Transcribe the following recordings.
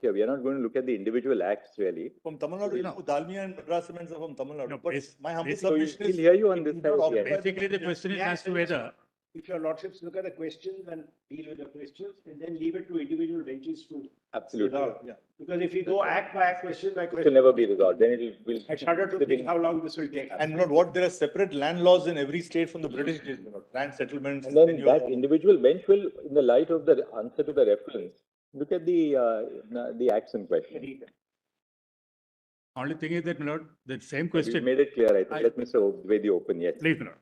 here. We are not going to look at the individual acts really. From Tamil Nadu, Dalmia and Madras Cements are from Tamil Nadu. No, But my humble So we'll submission is. hear you on this it side. did not Yeah. occupy Basically, the question is as to whether, If your lordships look at the questions and deal with the questions and then leave it to individual benches to Absolutely. resolve. Yeah. Because if you go act by act, question by It will question. never be resolved. Then it will. I shudder to think how long this will take. And you know what, there are separate land laws in every state from the British days, you know, land settlements. And then tenure that law. individual bench will, in the light of the answer to the reference, look at the acts in question. only thing is that, my lord, the same We question, made it clear, I think. Let Mr. Vedi open, yes. please, my lord.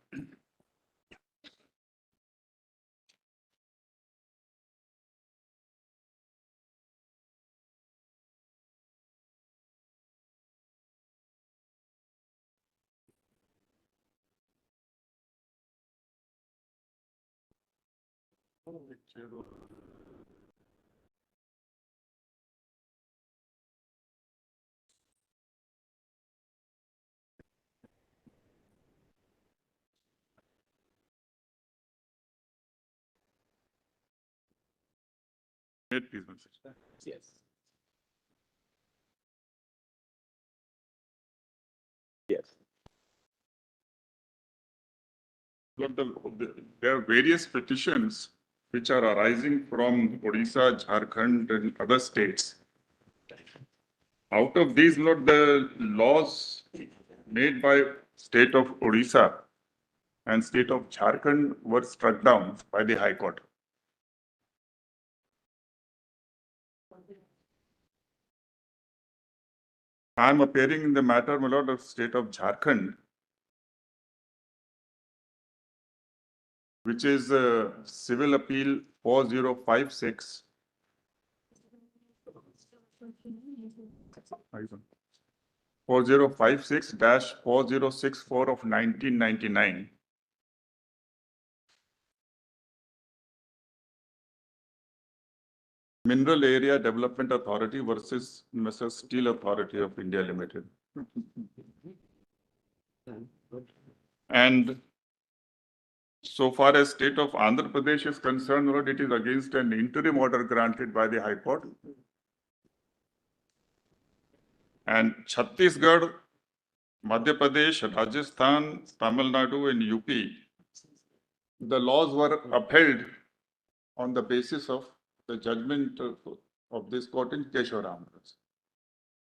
Yes. Yes. There are various petitions which are arising from Odisha, Jharkhand, and other states. Out of these, Lord, the laws made by state of Odisha and state of Jharkhand were struck down by the High Court. I am appearing in the matter, my lord, of state of Jharkhand, which is Civil Appeal 4056. 4056-4064 of 1999. Mineral Area Development Authority versus Mr. Steel Authority of India Limited. And so far as state of Andhra Pradesh is concerned, Lord, it is against an interim order granted by the High Court. And Chhattisgarh, Madhya Pradesh, Rajasthan, Tamil Nadu, and UP, the laws were upheld on the basis of the judgment of this court in Kesharam.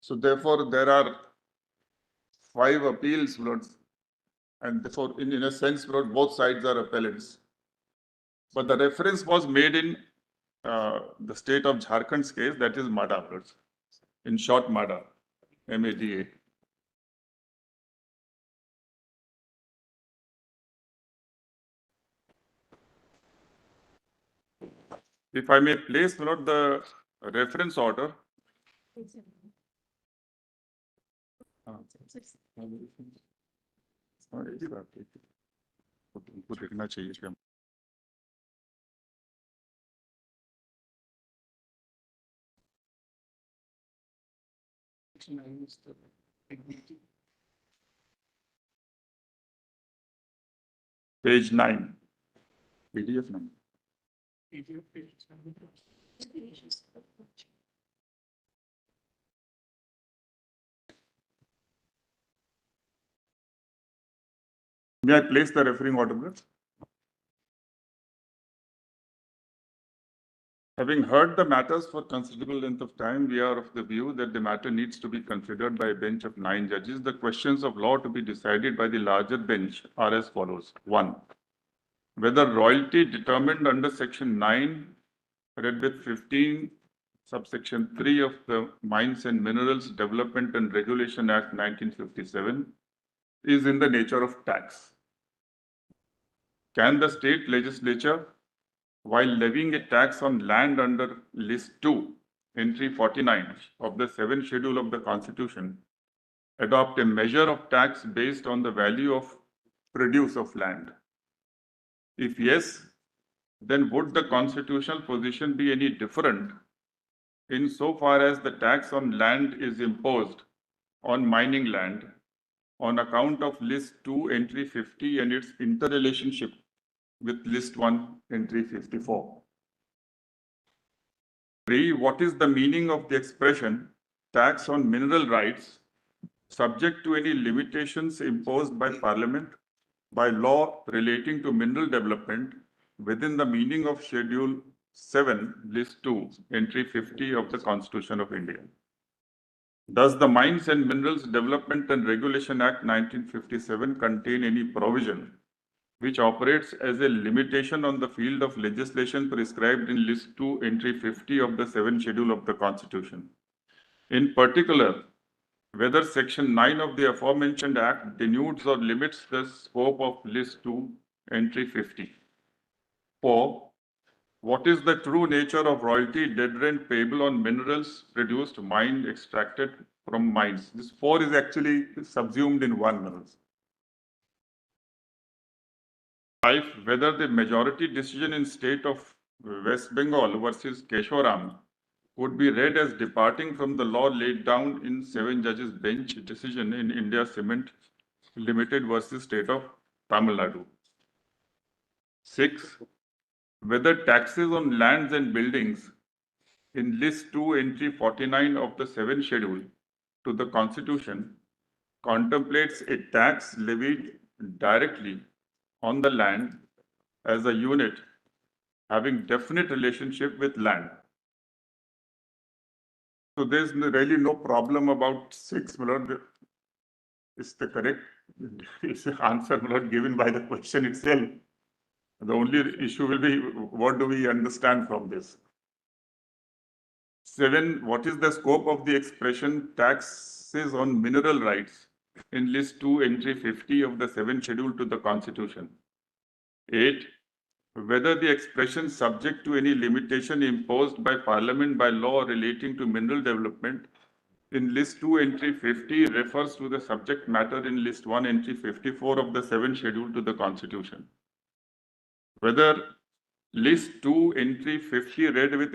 So therefore, there are 5 appeals, Lord, and therefore, in a sense, Lord, both sides are appellants. But the reference was made in the state of Jharkhand's case, that is MADA, Lord. In short, MADA, MADA. If I may place, Lord, the reference order. उनको देखना चाहिए क्या? Page 9, PDF number. May I place the referring order, please? Having heard the matters for considerable length of time, we are of the view that the matter needs to be considered by a bench of 9 judges. The questions of law to be decided by the larger bench are as follows. 1. Whether royalty determined under section 9, read with 15, subsection 3 of the Mines and Minerals Development and Regulation Act 1957 is in the nature of tax. Can the state legislature, while levying a tax on land under list 2, entry 49 of the 7th schedule of the Constitution, adopt a measure of tax based on the value of produce of land? If yes, then would the constitutional position be any different insofar as the tax on land is imposed on mining land on account of list 2 entry 50 and its interrelationship with list 1 entry 54? 3. What is the meaning of the expression tax on mineral rights subject to any limitations imposed by Parliament by law relating to mineral development within the meaning of Schedule 7, List 2, Entry 50 of the Constitution of India? Does the Mines and Minerals Development and Regulation Act 1957 contain any provision which operates as a limitation on the field of legislation prescribed in List 2, Entry 50 of the 7th Schedule of the Constitution? In particular, whether Section 9 of the aforementioned Act denudes or limits the scope of List 2, Entry 50. 4. What is the true nature of royalty, dead rent payable on minerals produced, mined, extracted from mines? This 4 is actually subsumed in 1 minerals. 5. Whether the majority decision in state of West Bengal versus Keshoram would be read as departing from the law laid down in 7 judges bench decision in India Cement Limited versus state of Tamil Nadu. 6. Whether taxes on lands and buildings in List 2, Entry 49 of the 7th Schedule to the Constitution contemplates a tax levied directly on the land as a unit having definite relationship with land. So there's really no problem about 6, Milord. Is the correct answer, Milord, given by the question itself. The only issue will be, what do we understand from this? 7. What is the scope of the expression taxes on mineral rights in List 2, Entry 50 of the 7th Schedule to the Constitution? 8. Whether the expression subject to any limitation imposed by Parliament by law relating to mineral development in List 2, Entry 50 refers to the subject matter in List 1, Entry 54 of the 7th Schedule to the Constitution. Whether List 2, Entry 50 read with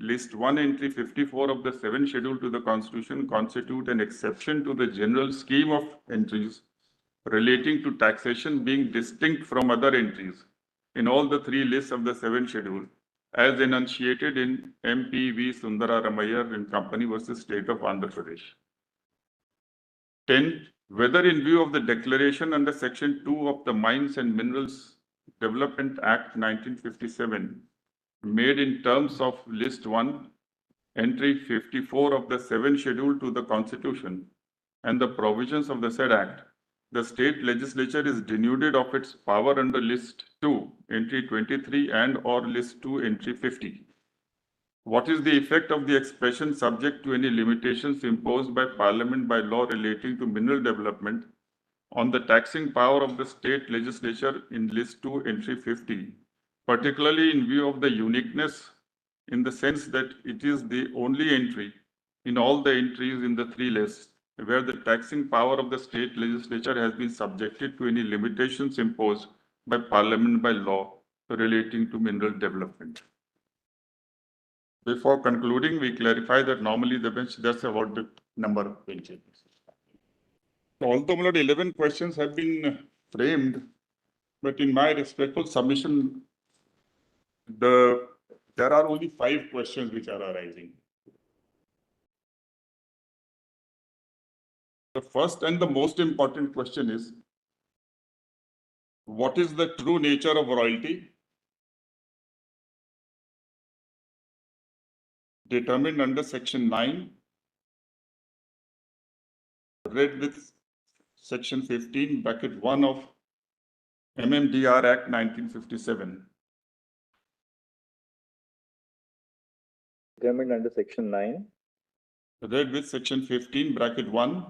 List 1, Entry 54 of the 7th Schedule to the Constitution constitute an exception to the general scheme of entries relating to taxation being distinct from other entries in all the 3 lists of the 7th Schedule, as enunciated in MPV Sundara Ramayya and Company versus State of Andhra Pradesh. 10. Whether in view of the declaration under Section 2 of the Mines and Minerals Development Act 1957, made in terms of List 1, Entry 54 of the 7th Schedule to the Constitution and the provisions of the said Act, the state legislature is denuded of its power under List 2, Entry 23 and or List 2, Entry 50. What is the effect of the expression subject to any limitations imposed by Parliament by law relating to mineral development on the taxing power of the state legislature in List 2, Entry 50, particularly in view of the uniqueness in the sense that it is the only entry in all the entries in the 3 lists where the taxing power of the state legislature has been subjected to any limitations imposed by Parliament by law relating to mineral development. Before concluding, we clarify that normally the bench does about the number of benches. Although 11 questions have been framed, but in my respectful submission, there are only 5 questions which are arising. The first and the most important question is, what is the true nature of royalty determined under Section 9, read with Section 15, bracket 1 of MMDR Act 1957. Determined under Section 9. Read with Section 15, bracket 1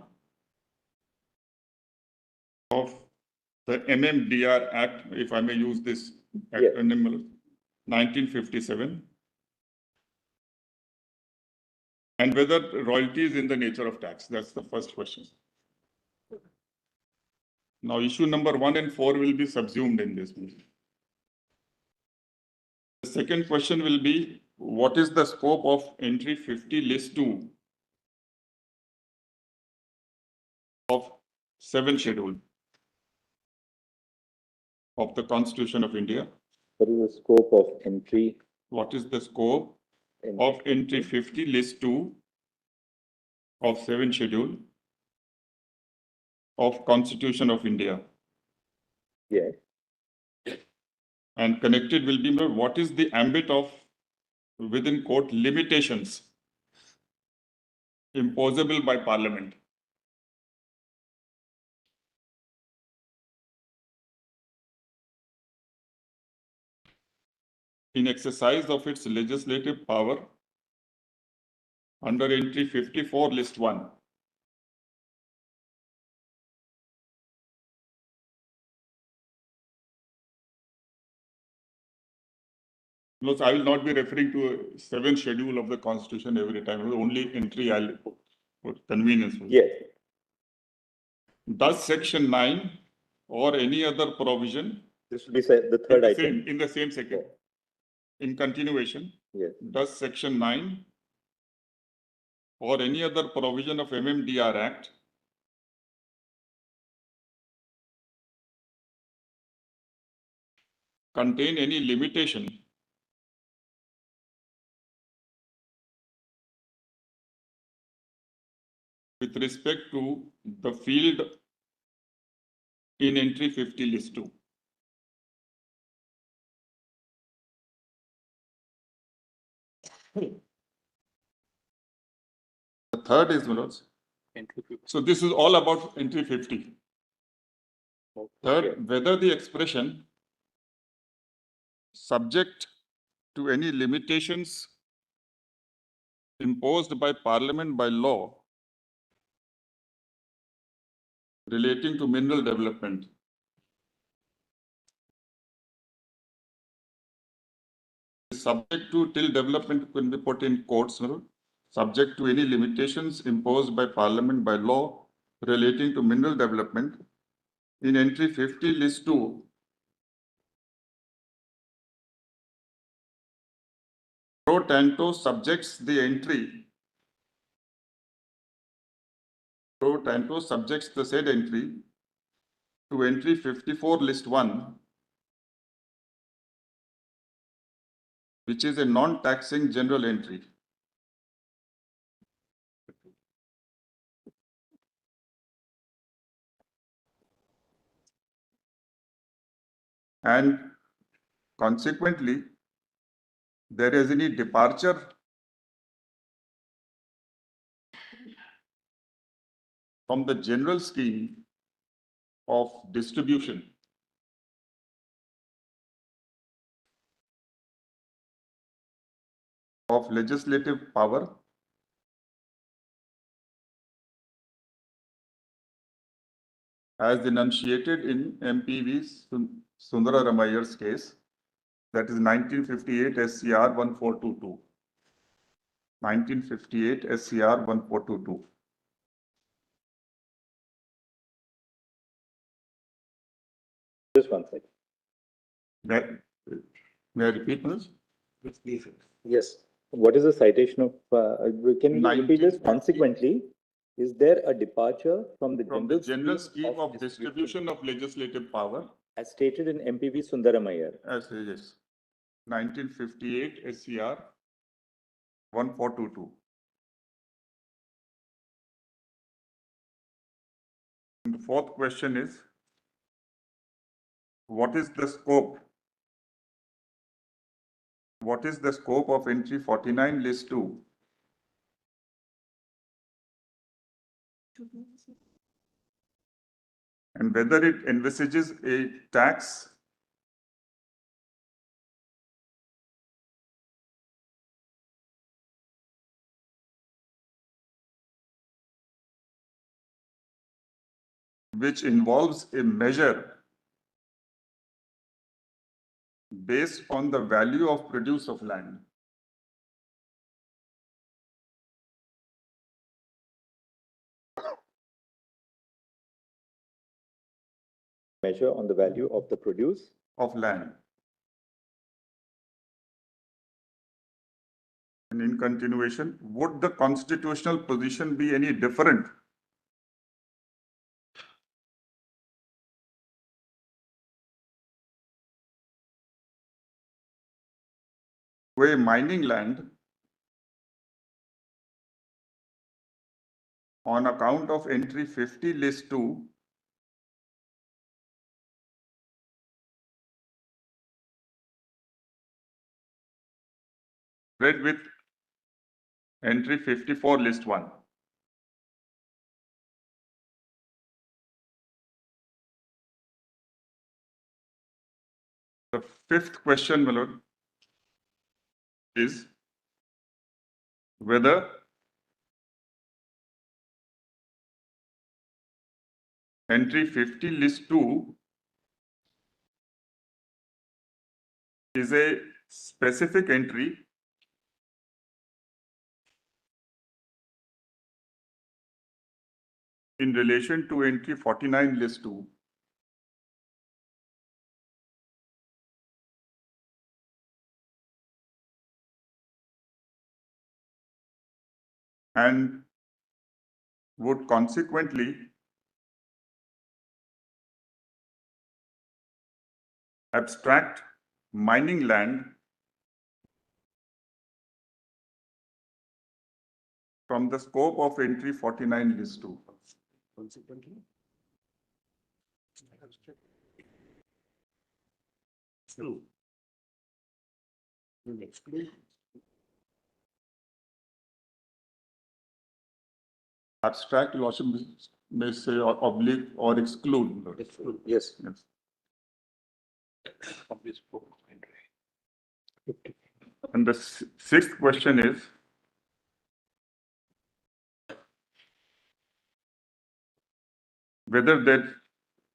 of the MMDR Act, if I may use this acronym, 1957. And whether royalty is in the nature of tax. That's the first question. Now, issue number 1 and 4 will be subsumed in this meeting. The second question will be, what is the scope of Entry 50 List 2 of 7th Schedule of the Constitution of India? What is the scope of entry? What is the scope of entry 50 list 2 of 7 schedule of Constitution of India. Yes. And connected will be what is the ambit of within court limitations imposable by Parliament. In exercise of its legislative power under entry 54 list 1. No, so I will not be referring to a 7th schedule of the Constitution every time. Only entry I'll put for convenience. Yes. Does Section 9 or any other provision This will be the third item. in the same second. In continuation, Yes. does Section 9 or any other provision of MMDR Act contain any limitation with respect to the field in entry 50 list 2? The third is, Manoj. So this is all about entry 50. Third, whether the expression subject to any limitations imposed by Parliament by law relating to mineral development is subject to till development can be put in quotes, subject to any limitations imposed by Parliament by law relating to mineral development in entry 50 list 2. Pro tanto subjects the entry. Pro tanto subjects the said entry to entry 54 list 1, which is a non-taxing general entry. And consequently, there is any departure from the general scheme of distribution of legislative power as enunciated in MPV Sundara Ramayar's case, that is 1958 SCR 1422. 1958 SCR 1422. Just one second. May I repeat this? Yes. What is the citation of, can you repeat this? 1950. Consequently, is there a departure from the General scheme of distribution of legislative power as stated in MPV Sundaramaiah? as yes, 1958 SCR 1422. And the fourth question is, what is the scope? What is the scope of entry 49 list 2? And whether it envisages a tax which involves a measure based on the value of produce of land. Measure on the value of the produce Of land. And in continuation, would the constitutional position be any different to a mining land on account of entry 50 list 2 read with entry 54 list 1. The fifth question, my lord, is whether entry 50 list 2 is a specific entry in relation to entry 49 list 2 and would consequently abstract mining land from the scope of entry 49 list 2. Consequently. True. Exclude. Abstract, your lordship may say, or oblique or exclude. Exclude. Yes. Yes. And the sixth question is whether there,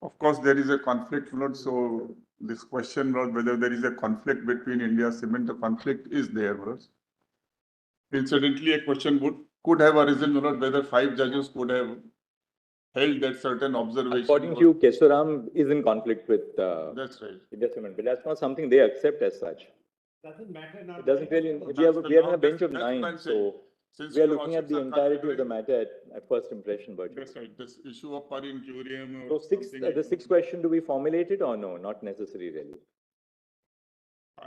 of course, there is a conflict, Lord. So this question, Lord, whether there is a conflict between India Cement, the conflict is there, Lord. Incidentally, a question could have arisen, Lord, whether 5 judges could have held that certain observation. According to you, Kesaram is in conflict with That's right. India Cement, but that's not something they accept as such. Doesn't matter now. It doesn't really. We are on a bench of 9, so we are looking at the entirety of the matter at first impression. But that's right. This issue of per incurium. so the sixth question, do we formulate it or no? Not necessary, really.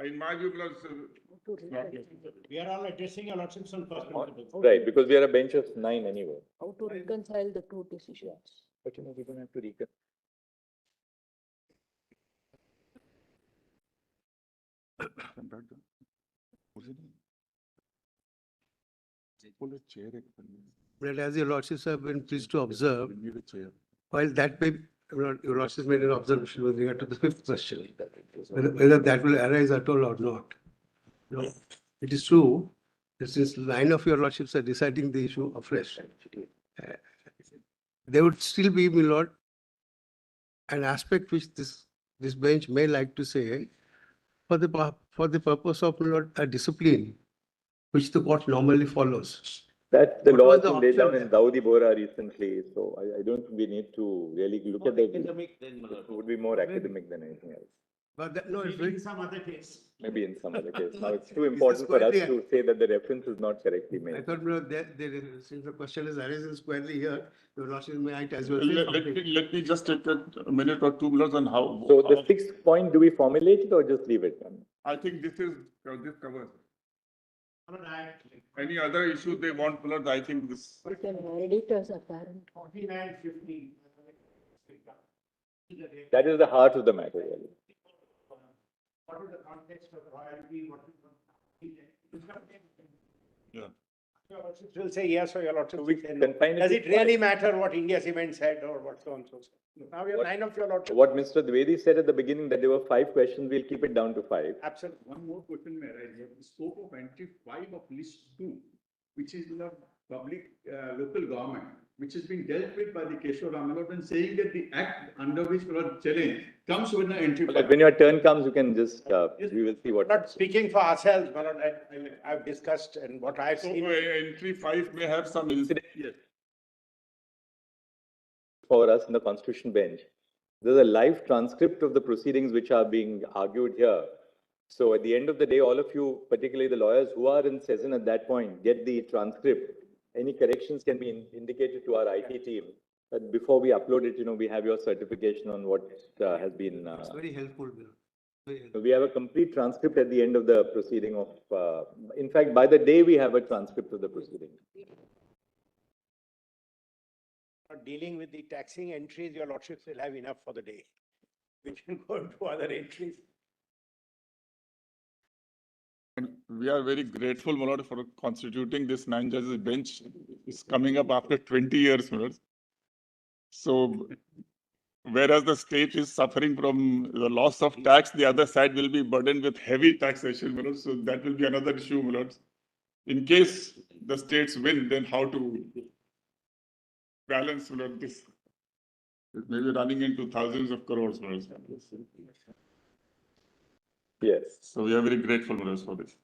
In my view, Lord, We are all addressing your lordships on first principles. Right, because we are a bench of 9 anyway. How to reconcile the two decisions? But we don't have to reconcile. But as your lordships have been pleased to observe, while that may, your lordships made an observation with regard to the fifth question, whether that will arise at all or not. No, it is true that since 9 of your lordships are deciding the issue afresh, there would still be, my lord, an aspect which this bench may like to say, for the purpose of, my lord, a discipline which the court normally follows. That the What law was has the been laid down option in Dawoodi Bohra recently, so I don't think we need to really look at the. Academic, then, It would be more academic than anything else. But that, no, it's maybe very, in some other case. Maybe in some other case. Now it's too important for us squarely- to say that the reference is not correctly I made. thought, no, since the question is arisen squarely here, your lordship may act as well. Say let something. me just take a minute or 2 minutes on how. So the sixth point, do we formulate it or just leave it? I think this covers. Alright. Any other issue they want, Lord, I think this. We can read it as apparent. 49, 50. That is the heart of the matter, really. What is the context of royalty? What is Yeah. Your lordships will say yes or your lordships So we will say can no. confine it Does to it really matter what India Cement said or what so and so said? Now we have What- 9 of your lordships. What Mr. Dwivedi said at the beginning that there were 5 questions, we'll keep it down to 5. Absolutely. One more question may arise here. The scope of entry 5 of list 2, which is the public local government, which has been dealt with by the Keshwar Ramalot and saying that the act under which we are challenged comes with the entry 5. When your turn comes, you can just, we will see what. Not speaking for ourselves, but I've discussed and what I've So seen. entry 5 may have some incident. Yes. For us in the Constitution bench. There's a live transcript of the proceedings which are being argued here. So at the end of the day, all of you, particularly the lawyers who are in session at that point, get the transcript. Any corrections can be indicated to our IT team. But before we upload it, we have your certification on what has been. It's very helpful, Bill. Very helpful. We have a complete transcript at the end of the proceeding of, in fact, by the day we have a transcript of the proceeding. dealing with the taxing entries, your lordships will have enough for the day. We can go into other entries. And we are very grateful, my lord, for constituting this 9 judges bench. It's coming up after 20 years, my lord. So, whereas the state is suffering from the loss of tax, the other side will be burdened with heavy taxation, my lord. So that will be another issue, my lord. In case the states win, then how to balance, my lord, this? It may be running into thousands of crores, my lord. Yes. So we are very grateful, my lord, for this.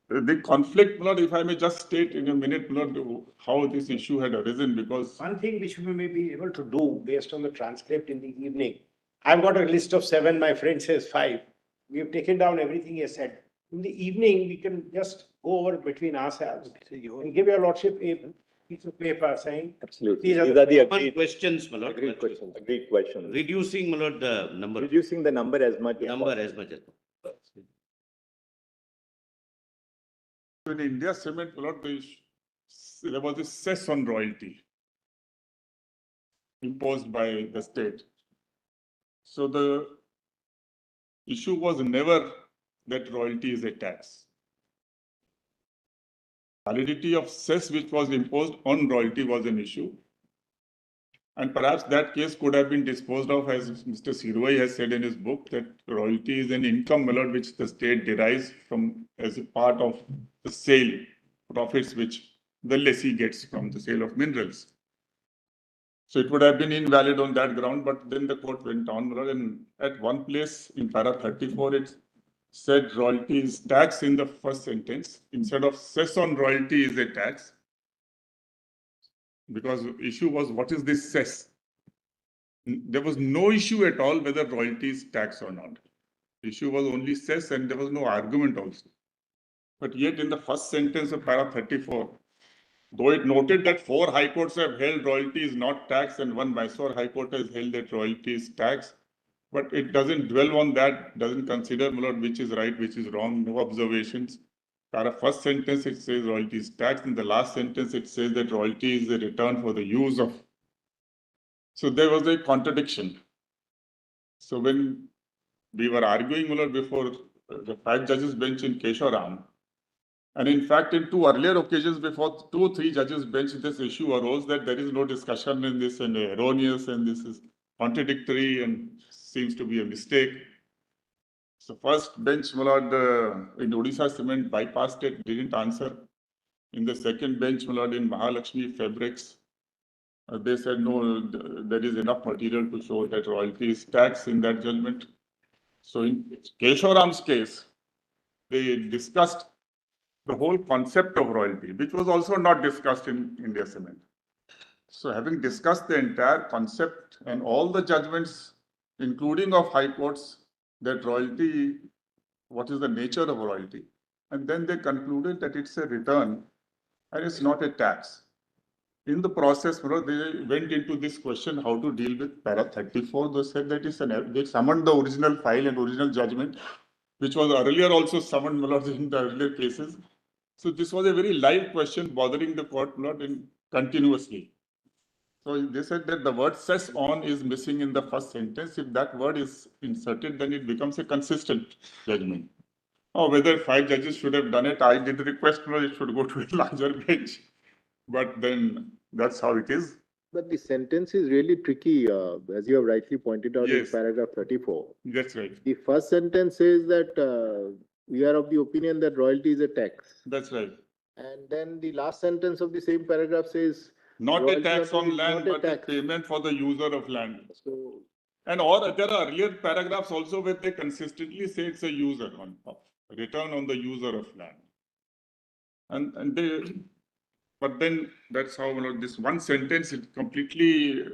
The conflict, my lord, if I may just state in a minute, my lord, how this issue had arisen, because One thing which we may be able to do based on the transcript in the evening. I've got a list of 7, my friend says 5. We have taken down everything he has said. In the evening, we can just go over between ourselves and give your lordship a piece of paper saying. Absolutely. These are These are the Common agreed questions, my lord. agreed questions. Agreed questions. Reducing, my lord, the number Reducing the number as much as as possible. much as. in India cement, my lord, there was a cess on royalty imposed by the state. So the issue was never that royalty is a tax. Validity of cess which was imposed on royalty was an issue. And perhaps that case could have been disposed of, as Mr. CJI has said in his book, that royalty is an income, my lord, which the state derives from as a part of the sale profits which the lessee gets from the sale of minerals. So it would have been invalid on that ground, but then the court went on, my lord, and at one place in para 34, it said royalty is tax in the first sentence. Instead of cess on royalty is a tax. Because the issue was, what is this cess? There was no issue at all whether royalty is tax or not. The issue was only cess, and there was no argument also. But yet in the first sentence of para 34, though it noted that 4 high courts have held royalty is not tax and 1 Mysore high court has held that royalty is tax, but it doesn't dwell on that, doesn't consider, my lord, which is right, which is wrong, no observations. Para first sentence it says royalty is tax, in the last sentence it says that royalty is a return for the use of. So there was a contradiction. So when we were arguing, my lord, before the 5 judges bench in Kesharam, and in fact, in 2 earlier occasions before 2 or 3 judges bench, this issue arose that there is no discussion in this and erroneous and this is contradictory and seems to be a mistake. So first bench, my lord, in Odisha Cement bypassed it, didn't answer. In the second bench, my lord, in Mahalakshmi Fabrics, they said no, there is enough material to show that royalty is tax in that judgment. So in Kesharam's case, they discussed the whole concept of royalty, which was also not discussed in India Cement. So having discussed the entire concept and all the judgments, including of high courts, that royalty, what is the nature of royalty? And then they concluded that it's a return and it's not a tax. In the process, they went into this question how to deal with para 34. They said that they summoned the original file and original judgment, which was earlier also summoned in the earlier cases. So this was a very live question bothering the court continuously. So they said that the word cess on is missing in the first sentence. If that word is inserted, then it becomes a consistent judgment. Or whether 5 judges should have done it, I did request it should go to a larger bench. But then that's how it is. But the sentence is really tricky, as you have rightly pointed out Yes. in paragraph 34. That's right. The first sentence says that we are of the opinion that royalty is a tax. That's right. And then the last sentence of the same paragraph says Not a royalty tax on on land, not a but a tax. payment for the user of land. So And or there are earlier paragraphs also where they consistently say it's a user on return on the user of land. And they, but then that's how this one sentence it completely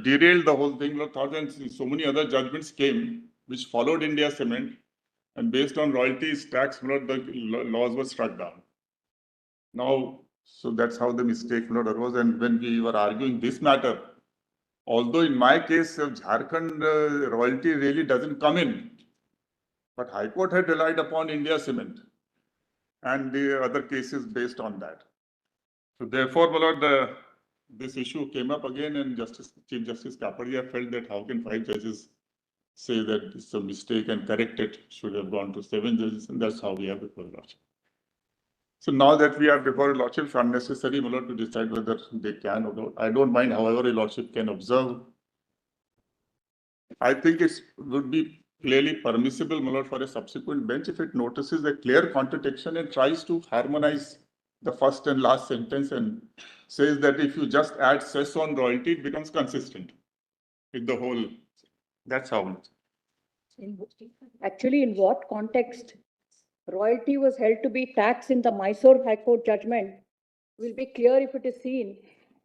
derailed the whole thing. Thousands, so many other judgments came which followed India Cement, and based on royalties, tax, the laws were struck down. Now, so that's how the mistake arose. And when we were arguing this matter, although in my case, Jharkhand royalty really doesn't come in, but High Court had relied upon India Cement and the other cases based on that. So therefore, my lord, this issue came up again, and Chief Justice Kapadia felt that how can 5 judges say that it's a mistake and correct it, should have gone to 7 judges, and that's how we have before Lordship. So now that we are before Lordship, it's unnecessary, my lord, to decide whether they can or not. I don't mind, however, a Lordship can observe. I think it would be clearly permissible, my lord, for a subsequent bench if it notices a clear contradiction and tries to harmonize the first and last sentence and says that if you just add cess on royalty, it becomes consistent with the whole. That's how. Actually, in what context royalty was held to be tax in the Mysore High Court judgment will be clear if it is seen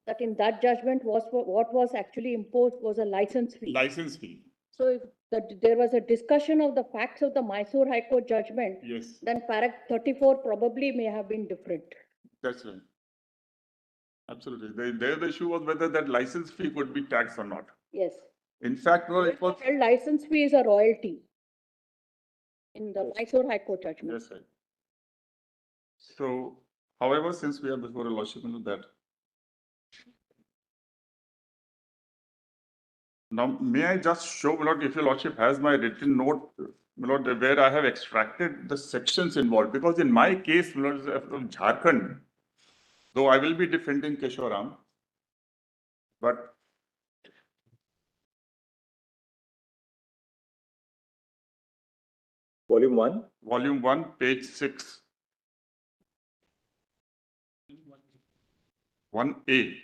that in that judgment what was actually imposed was a license fee. License fee. So if there was a discussion of the facts of the Mysore High Court judgment, Yes, then paragraph 34 probably may have been different. that's right. Absolutely. There the issue was whether that license fee would be taxed or not. Yes. In fact, no, it was. Held license fee is a royalty in the Mysore High Court judgment. Yes, right. So, however, since we are before a lordship, you know that. Now, may I just show, my lord, if your lordship has my written note, my lord, where I have extracted the sections involved, because in my case, my lord, from Jharkhand, though I will be defending Kesharam, but Volume 1. Volume 1, page 6. 1A.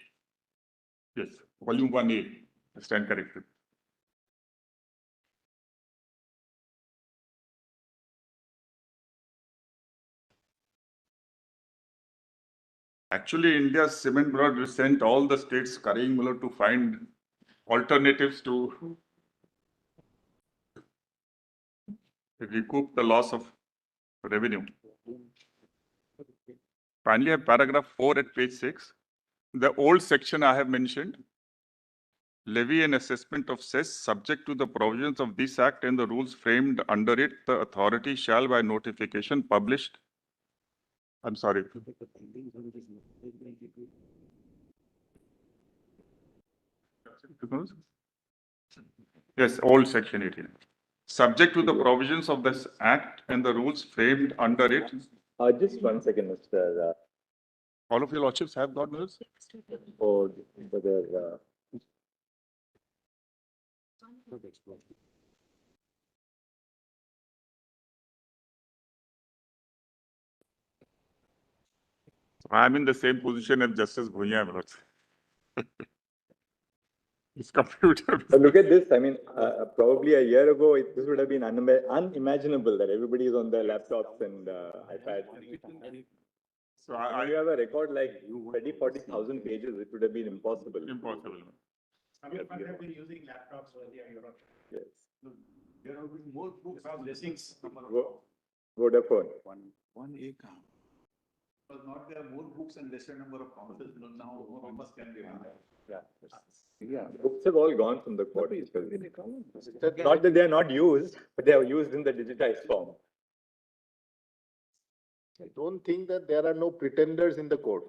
Yes, Volume 1A. I stand corrected. Actually, India's cement blood sent all the states scurrying to find alternatives to recoup the loss of revenue. Finally, I have paragraph 4 at page 6. The old section I have mentioned, levy and assessment of cess subject to the provisions of this act and the rules framed under it, the authority shall by notification published. I'm sorry. Yes, old section 18. Subject to the provisions of this act and the rules framed under it. Just 1 second, Mr. All of your lordships have got those? Or whether. I'm in the same position as Justice Bhuiya, my lords. His computer. Look at this. I mean, probably a year ago, this would have been unimaginable that everybody is on their laptops and iPads. So you have a record like 30,000-40,000 pages. It would have been impossible. Impossible. Some of us have been using laptops earlier. Yes. There have been more books on lessons. Vodafone. One acre. But not there are more books and lesser number of commas. Now more commas can be run. Yeah, books have all gone from the court. Not that they are not used, but they are used in the digitized form. I don't think that there are no pretenders in the court.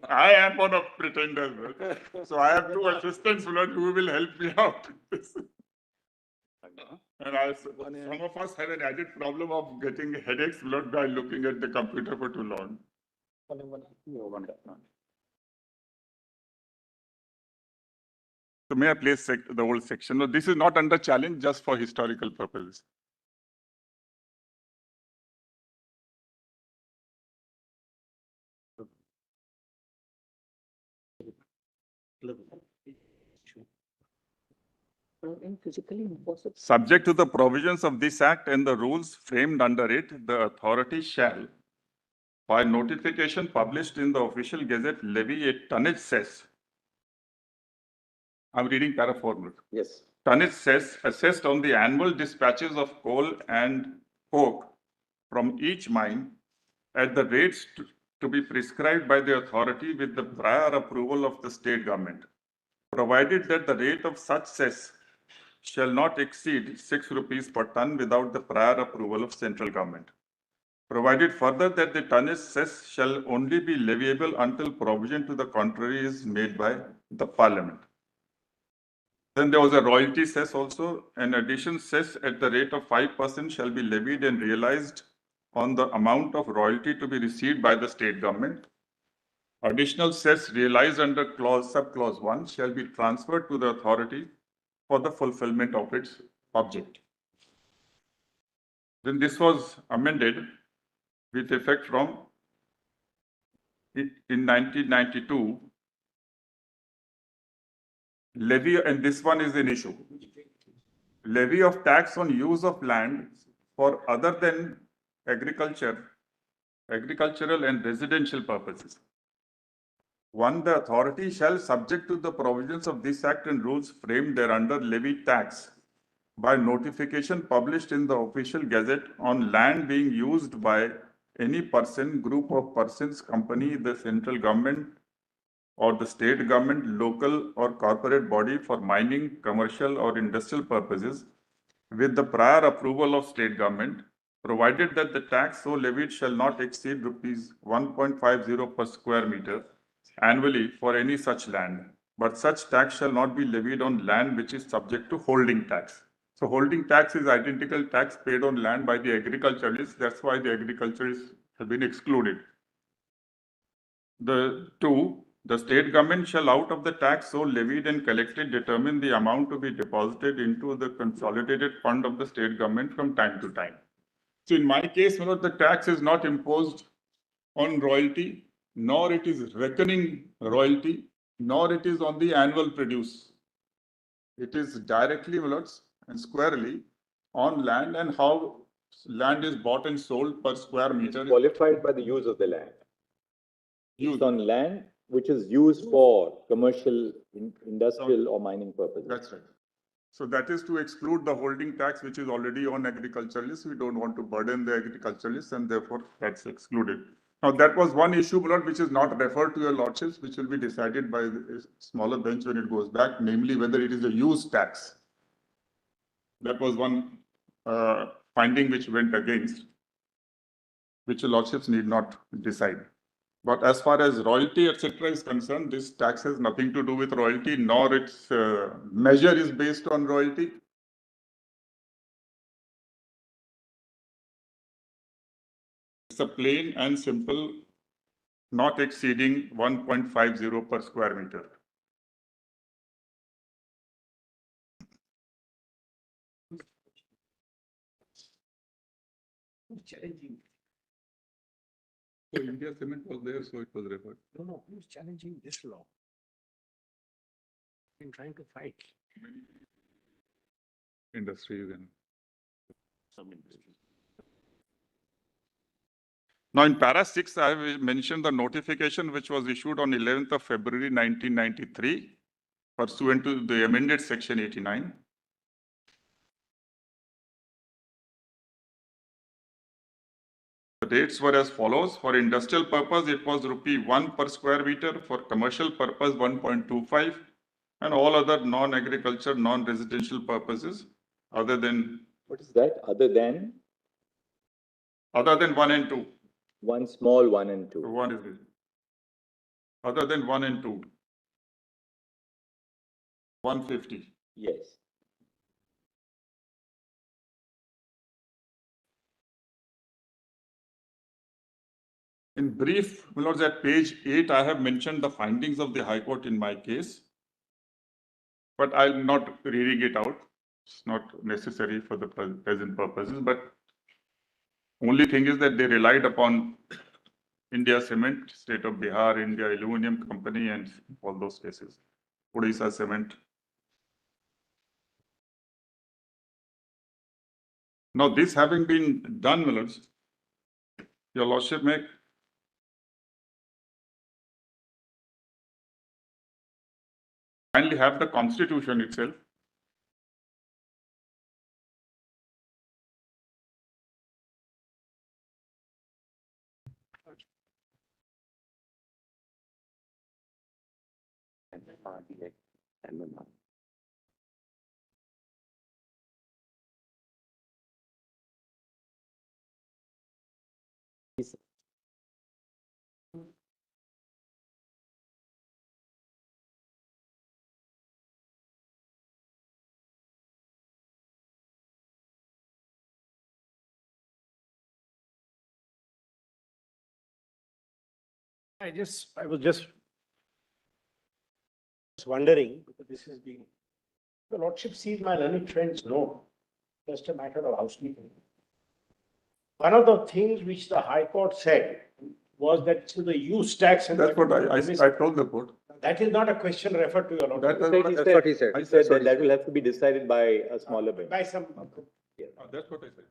I am one of pretenders. So I have 2 assistants who will help me out. And some of us have an added problem of getting headaches by looking at the computer for too long. So may I place the whole section? No, this is not under challenge, just for historical purposes. Physically impossible. Subject to the provisions of this act and the rules framed under it, the authority shall, by notification published in the official gazette, levy a tonnage cess. I'm reading para 4. Yes. Tonnage cess assessed on the annual dispatches of coal and coke from each mine at the rates to be prescribed by the authority with the prior approval of the state government, provided that the rate of such cess shall not exceed 6 rupees per ton without the prior approval of central government, provided further that the tonnage cess shall only be leviable until provision to the contrary is made by the Parliament. Then there was a royalty cess also. An addition cess at the rate of 5% shall be levied and realized on the amount of royalty to be received by the state government. Additional cess realized under sub-clause 1 shall be transferred to the authority for the fulfillment of its object. Then this was amended with effect from in 1992. Levy, and this one is an issue. Levy of tax on use of land for other than agricultural and residential purposes. 1. The authority shall, subject to the provisions of this Act and rules framed thereunder, levy tax by notification published in the official gazette on land being used by any person, group of persons, company, the central government or the state government, local or corporate body for mining, commercial or industrial purposes with the prior approval of state government, provided that the tax so levied shall not exceed rupees 1.50 per square meter annually for any such land, but such tax shall not be levied on land which is subject to holding tax. So holding tax is identical tax paid on land by the agriculturists. That's why the agriculturists have been excluded. The 2, the state government shall out of the tax so levied and collected determine the amount to be deposited into the consolidated fund of the state government from time to time. So in my case, the tax is not imposed on royalty, nor it is reckoning royalty, nor it is on the annual produce. It is directly and squarely on land and how land is bought and sold per square meter. It's qualified by the use of the land. Use. It's on land which is used for commercial, industrial or mining purposes. That's right. So that is to exclude the holding tax which is already on agriculturalists. We don't want to burden the agriculturalists and therefore that's excluded. Now that was one issue, which is not referred to your lordships, which will be decided by the smaller bench when it goes back, namely whether it is a use tax. That was one finding which went against, which your lordships need not decide. But as far as royalty, etc. is concerned, this tax has nothing to do with royalty, nor its measure is based on royalty. It's a plain and simple, not exceeding 1.50 per square meter. Challenging. So India Cement was there, so it was referred. No, who's challenging this law? Been trying to fight. Industries and some industries. Now in para 6, I have mentioned the notification which was issued on 11th of February 1993, pursuant to the amended section 89. The dates were as follows. For industrial purpose, it was ₹1 per square meter. For commercial purpose, 1.25, and all other non-agriculture, non-residential purposes, other than. What is that? Other than? Other than 1 and 2. One small 1 and 2. One is this. Other than 1 and 2. 150. Yes. In brief, at page 8, I have mentioned the findings of the High Court in my case, but I'm not reading it out. It's not necessary for the present purposes, but only thing is that they relied upon India Cement, State of Bihar, India Aluminium Company, and all those cases. Odisha Cement. Now, this having been done, your Lordship may kindly have the Constitution itself. MMDR. I was just wondering, because this is being, the Lordship sees my learned friends know, just a matter of housekeeping. One of the things which the High Court said was that to the use tax and. That's what I told the court. That is not a question referred to your Lordship. That's what he said. He said that that will have to be decided by a smaller bench. By some. That's what I said.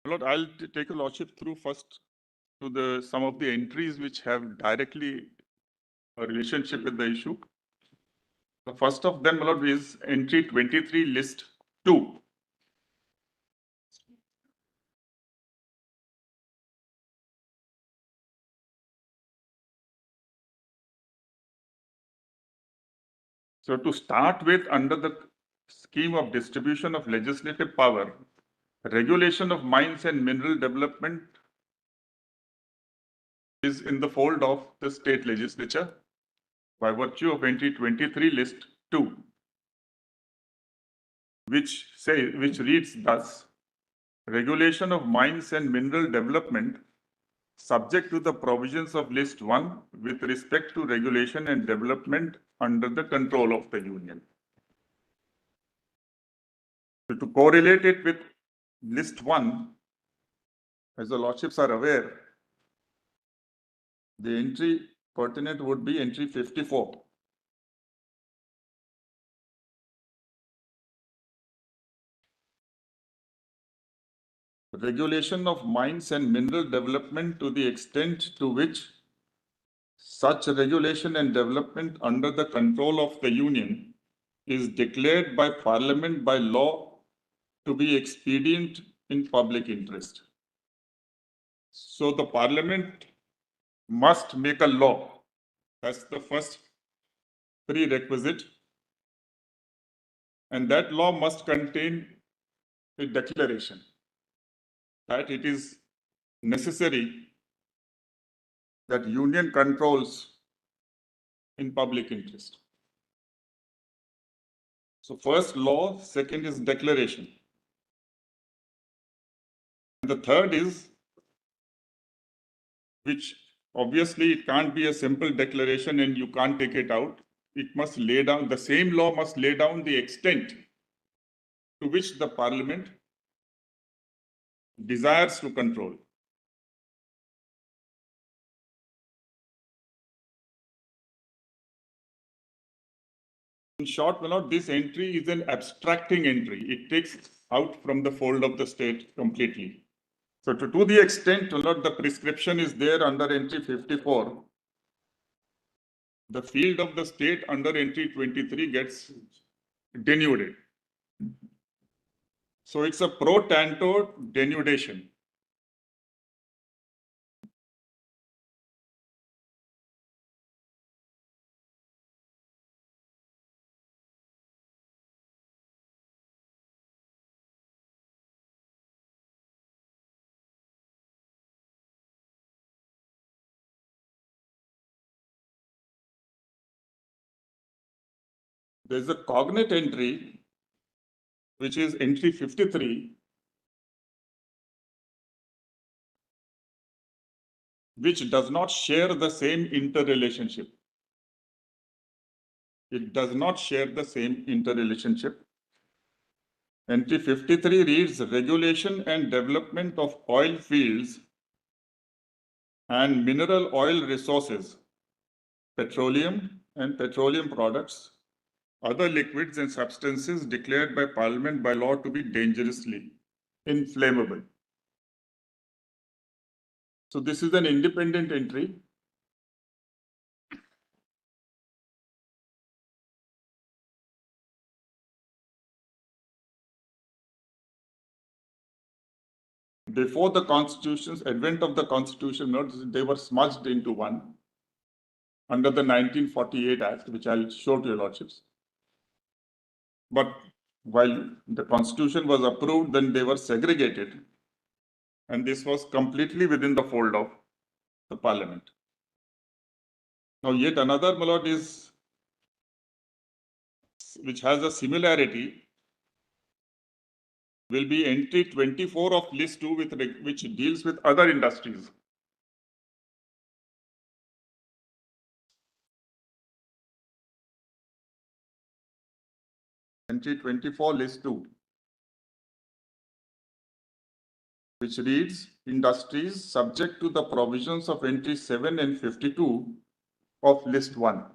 Lord, I'll take a lordship through first to some of the entries which have directly a relationship with the issue. The first of them, Lord, is entry 23, list 2. So to start with, under the scheme of distribution of legislative power, regulation of mines and mineral development is in the fold of the state legislature by virtue of entry 23, list 2, which reads thus: regulation of mines and mineral development subject to the provisions of list 1 with respect to regulation and development under the control of the union. So to correlate it with list 1, as the lordships are aware, the entry pertinent would be entry 54. Regulation of mines and mineral development to the extent to which such regulation and development under the control of the union is declared by Parliament by law to be expedient in public interest. So the Parliament must make a law. That's the first prerequisite. And that law must contain a declaration that it is necessary that union controls in public interest. So first law, second is declaration. And the third is, which obviously it can't be a simple declaration and you can't take it out. It must lay down, the same law must lay down the extent to which the Parliament desires to control. In short, this entry is an abstracting entry. It takes out from the fold of the state completely. So to the extent the prescription is there under entry 54, the field of the state under entry 23 gets denuded. So it's a pro tanto denudation. There's a cognate entry, which is entry 53, which does not share the same interrelationship. It does not share the same interrelationship. Entry 53 reads regulation and development of oil fields and mineral oil resources, petroleum and petroleum products, other liquids and substances declared by Parliament by law to be dangerously inflammable. So this is an independent entry. Before the Constitution's advent of the Constitution, they were smudged into one under the 1948 Act, which I'll show to your lordships. But while the constitution was approved, then they were segregated. And this was completely within the fold of the parliament. Now, yet another, my lord, is which has a similarity will be entry 24 of list 2 which deals with other industries. Entry 24 list 2, which reads industries subject to the provisions of entry 7 and 52 of list 1.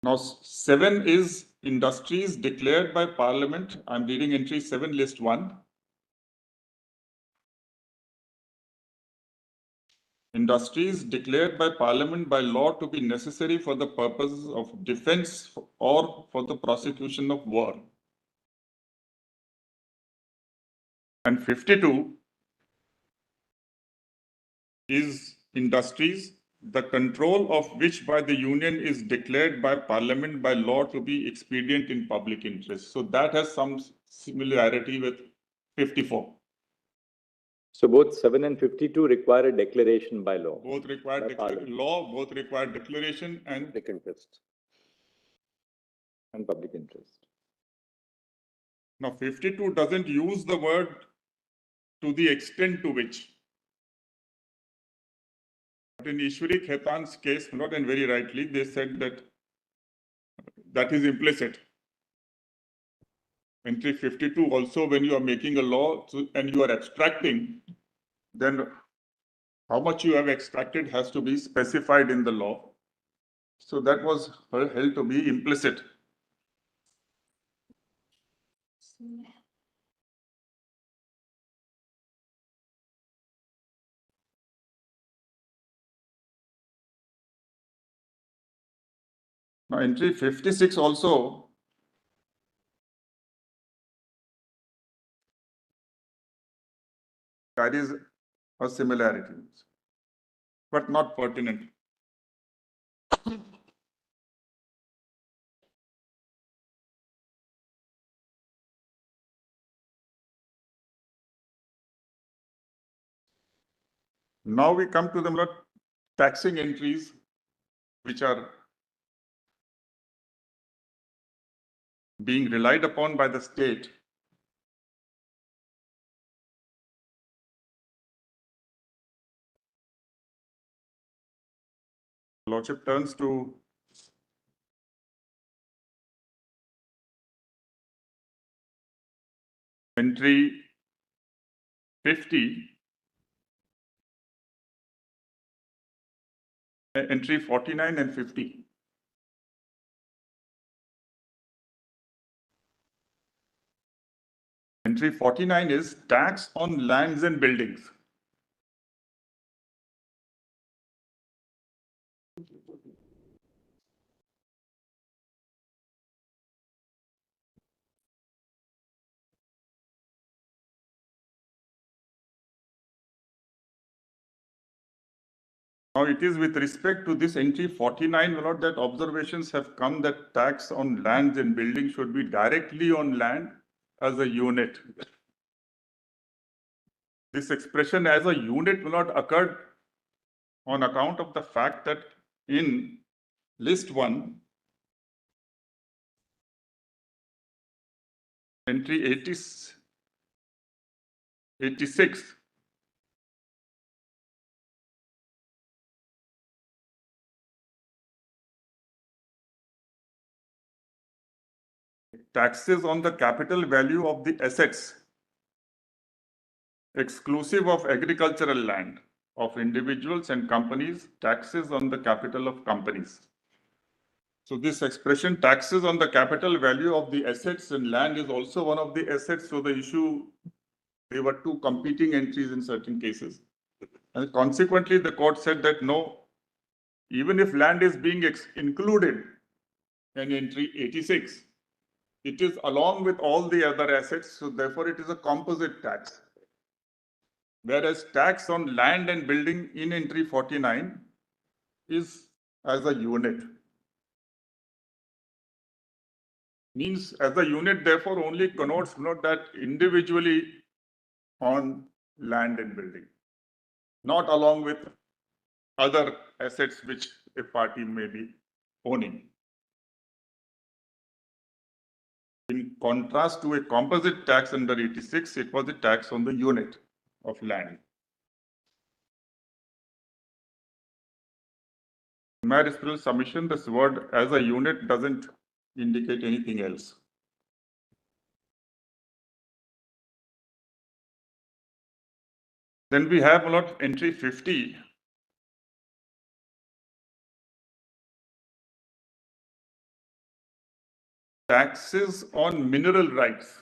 Now, 7 is industries declared by Parliament. I'm reading entry 7, list 1. Industries declared by Parliament by law to be necessary for the purposes of defense or for the prosecution of war. And 52 is industries, the control of which by the Union is declared by Parliament by law to be expedient in public interest. So that has some similarity with 54. So both 7 and 52 require a declaration by law. Both require both require declaration and Public interest. And public interest. Now 52 doesn't use the word to the extent to which. But in Ishwari Khetan's case, not and very rightly, they said that that is implicit. Entry 52 also, when you are making a law and you are abstracting, then how much you have extracted has to be specified in the law. So that was held to be implicit. Now entry 56 also carries a similarity, but not pertinent. Now we come to the taxing entries, which are being relied upon by the state. Lordship turns to entry 50, entry 49 and 50. Entry 49 is tax on lands and buildings. Now it is with respect to this entry 49, my lord, that observations have come that tax on lands and buildings should be directly on land as a unit. This expression as a unit will not occur on account of the fact that in list 1, entry 86, taxes on the capital value of the assets exclusive of agricultural land of individuals and companies, taxes on the capital of companies. So this expression, taxes on the capital value of the assets and land, is also one of the assets. So the issue, they were two competing entries in certain cases. And consequently, the court said that no, even if land is being included in entry 86, it is along with all the other assets. So therefore, it is a composite tax. whereas tax on land and building in entry 49 is as a unit. Means as a unit, therefore, only connotes not that individually on land and building, not along with other assets which a party may be owning. In contrast to a composite tax under 86, it was a tax on the unit of land. In my respectful submission, this word as a unit doesn't indicate anything else. Then we have entry 50. Taxes on mineral rights.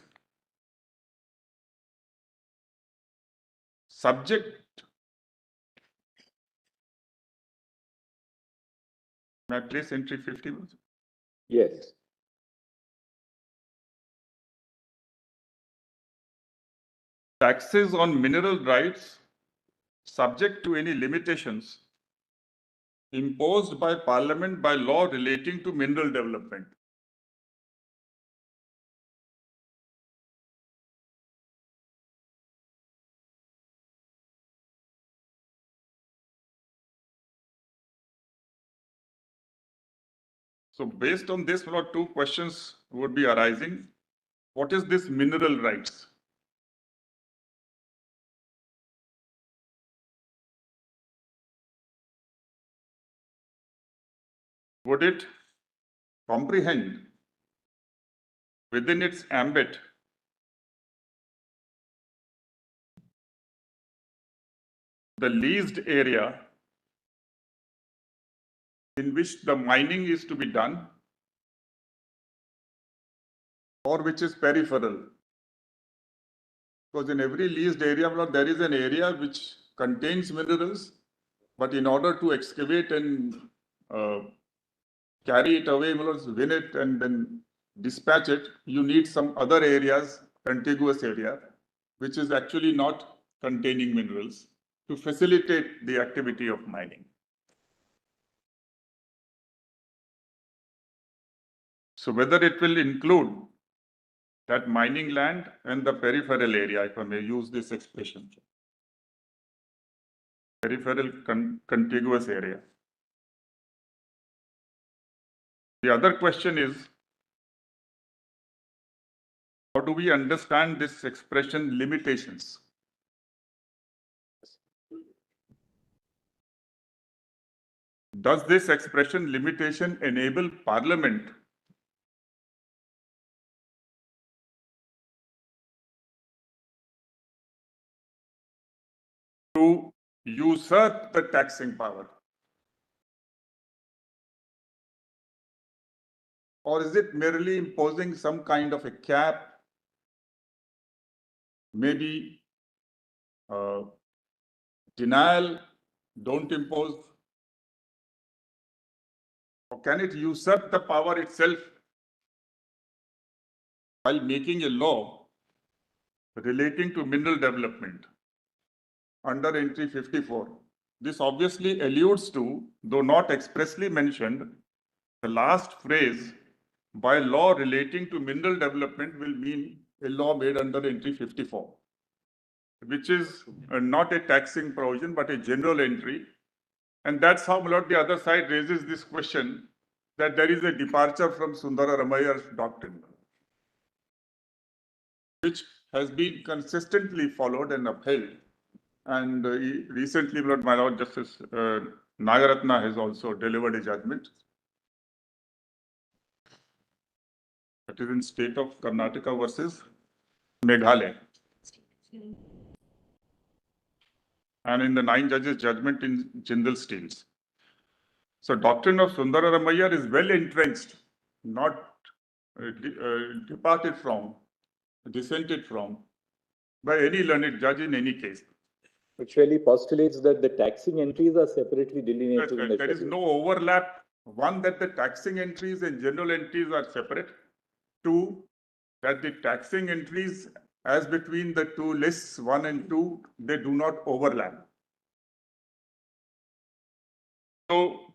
Subject. May I place entry 50? Yes. Taxes on mineral rights subject to any limitations imposed by Parliament by law relating to mineral development. So based on this, two questions would be arising. What is this mineral rights? Would it comprehend within its ambit the leased area in which the mining is to be done or which is peripheral? Because in every leased area, there is an area which contains minerals, but in order to excavate and carry it away, win it and then dispatch it, you need some other areas, contiguous area, which is actually not containing minerals to facilitate the activity of mining. So whether it will include that mining land and the peripheral area, if I may use this expression, peripheral contiguous area. The other question is, how do we understand this expression limitations? Does this expression limitation enable Parliament to usurp the taxing power? Or is it merely imposing some kind of a cap, maybe denial, don't impose? Or can it usurp the power itself by making a law relating to mineral development under entry 54? This obviously alludes to, though not expressly mentioned, the last phrase, by law relating to mineral development, will mean a law made under entry 54, which is not a taxing provision, but a general entry. And that's how the other side raises this question that there is a departure from Sundara Ramayya's doctrine, which has been consistently followed and upheld. And recently, my Lord Justice Nagaratna has also delivered a judgment. That is in state of Karnataka versus Meghalaya. And in the 9 judges judgment in Jindal Steels. So doctrine of Sundara Ramayya is well entrenched, not departed from, dissented from by any learned judge in any case. Which really postulates that the taxing entries are separately delineated in the There is no overlap. One, that the taxing entries and general entries are separate. Two, that the taxing entries as between the two lists, 1 and 2, they do not overlap. So,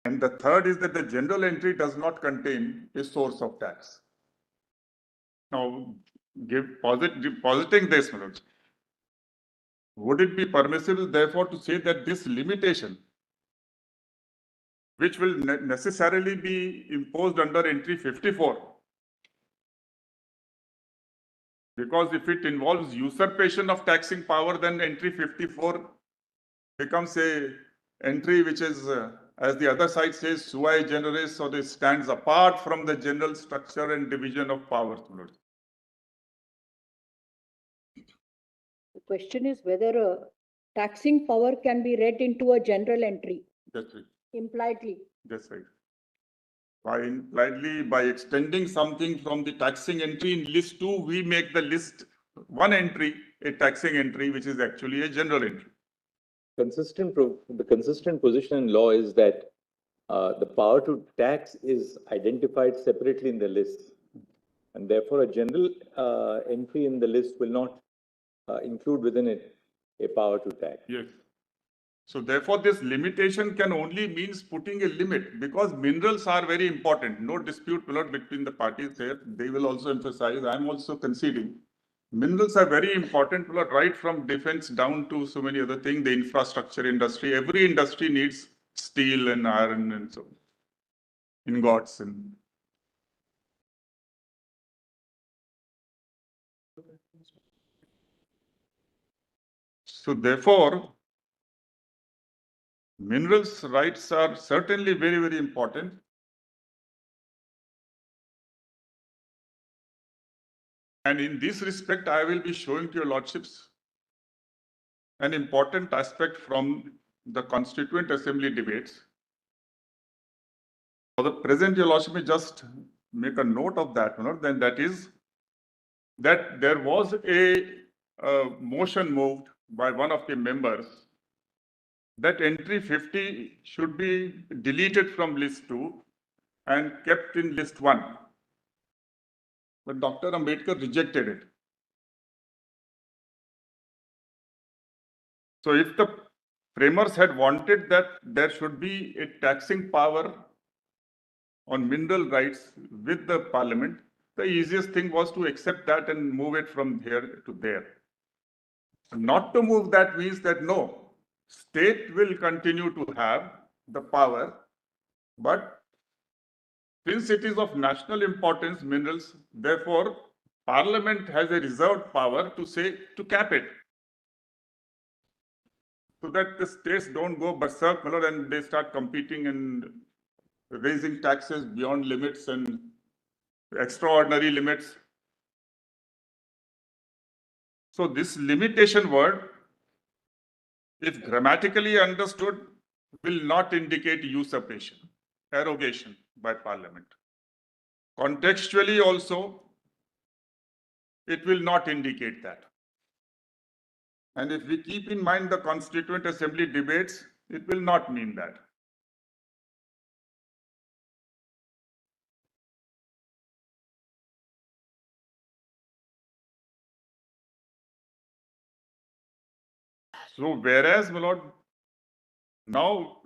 and the third is that the general entry does not contain a source of tax. Now, positing this, Manoj, would it be permissible, therefore, to say that this limitation, which will necessarily be imposed under entry 54, because if it involves usurpation of taxing power, then entry 54 becomes a entry which is, as the other side says, sui generis, or it stands apart from the general structure and division of powers. The question is whether a taxing power can be read into a general entry. That's right. Impliedly. That's right. By extending something from the taxing entry in list 2, we make the list 1 entry a taxing entry, which is actually a general entry. The consistent position in law is that the power to tax is identified separately in the list, and therefore a general entry in the list will not include within it a power to tax. Yes. So therefore, this limitation can only means putting a limit, because minerals are very important. No dispute between the parties here. They will also emphasize. I'm also conceding. Minerals are very important, right from defense down to so many other things. The infrastructure industry, every industry needs steel and iron and so ingots and. So therefore, minerals rights are certainly very, very important. And in this respect, I will be showing to your lordships an important aspect from the Constituent Assembly debates. For the present, your lordship may just make a note of that, then that is that there was a motion moved by one of the members that entry 50 should be deleted from list 2 and kept in list 1. But Dr. Ambedkar rejected it. So if the framers had wanted that there should be a taxing power on mineral rights with the parliament, the easiest thing was to accept that and move it from here to there. Not to move that means that no, state will continue to have the power, but since it is of national importance, minerals, therefore, parliament has a reserved power to say, to cap it. So that the states don't go berserk and they start competing and raising taxes beyond limits and extraordinary limits. So this limitation word, if grammatically understood, will not indicate usurpation, arrogation by parliament. Contextually also, it will not indicate that. And if we keep in mind the Constituent Assembly debates, it will not mean that. So whereas, my lord, now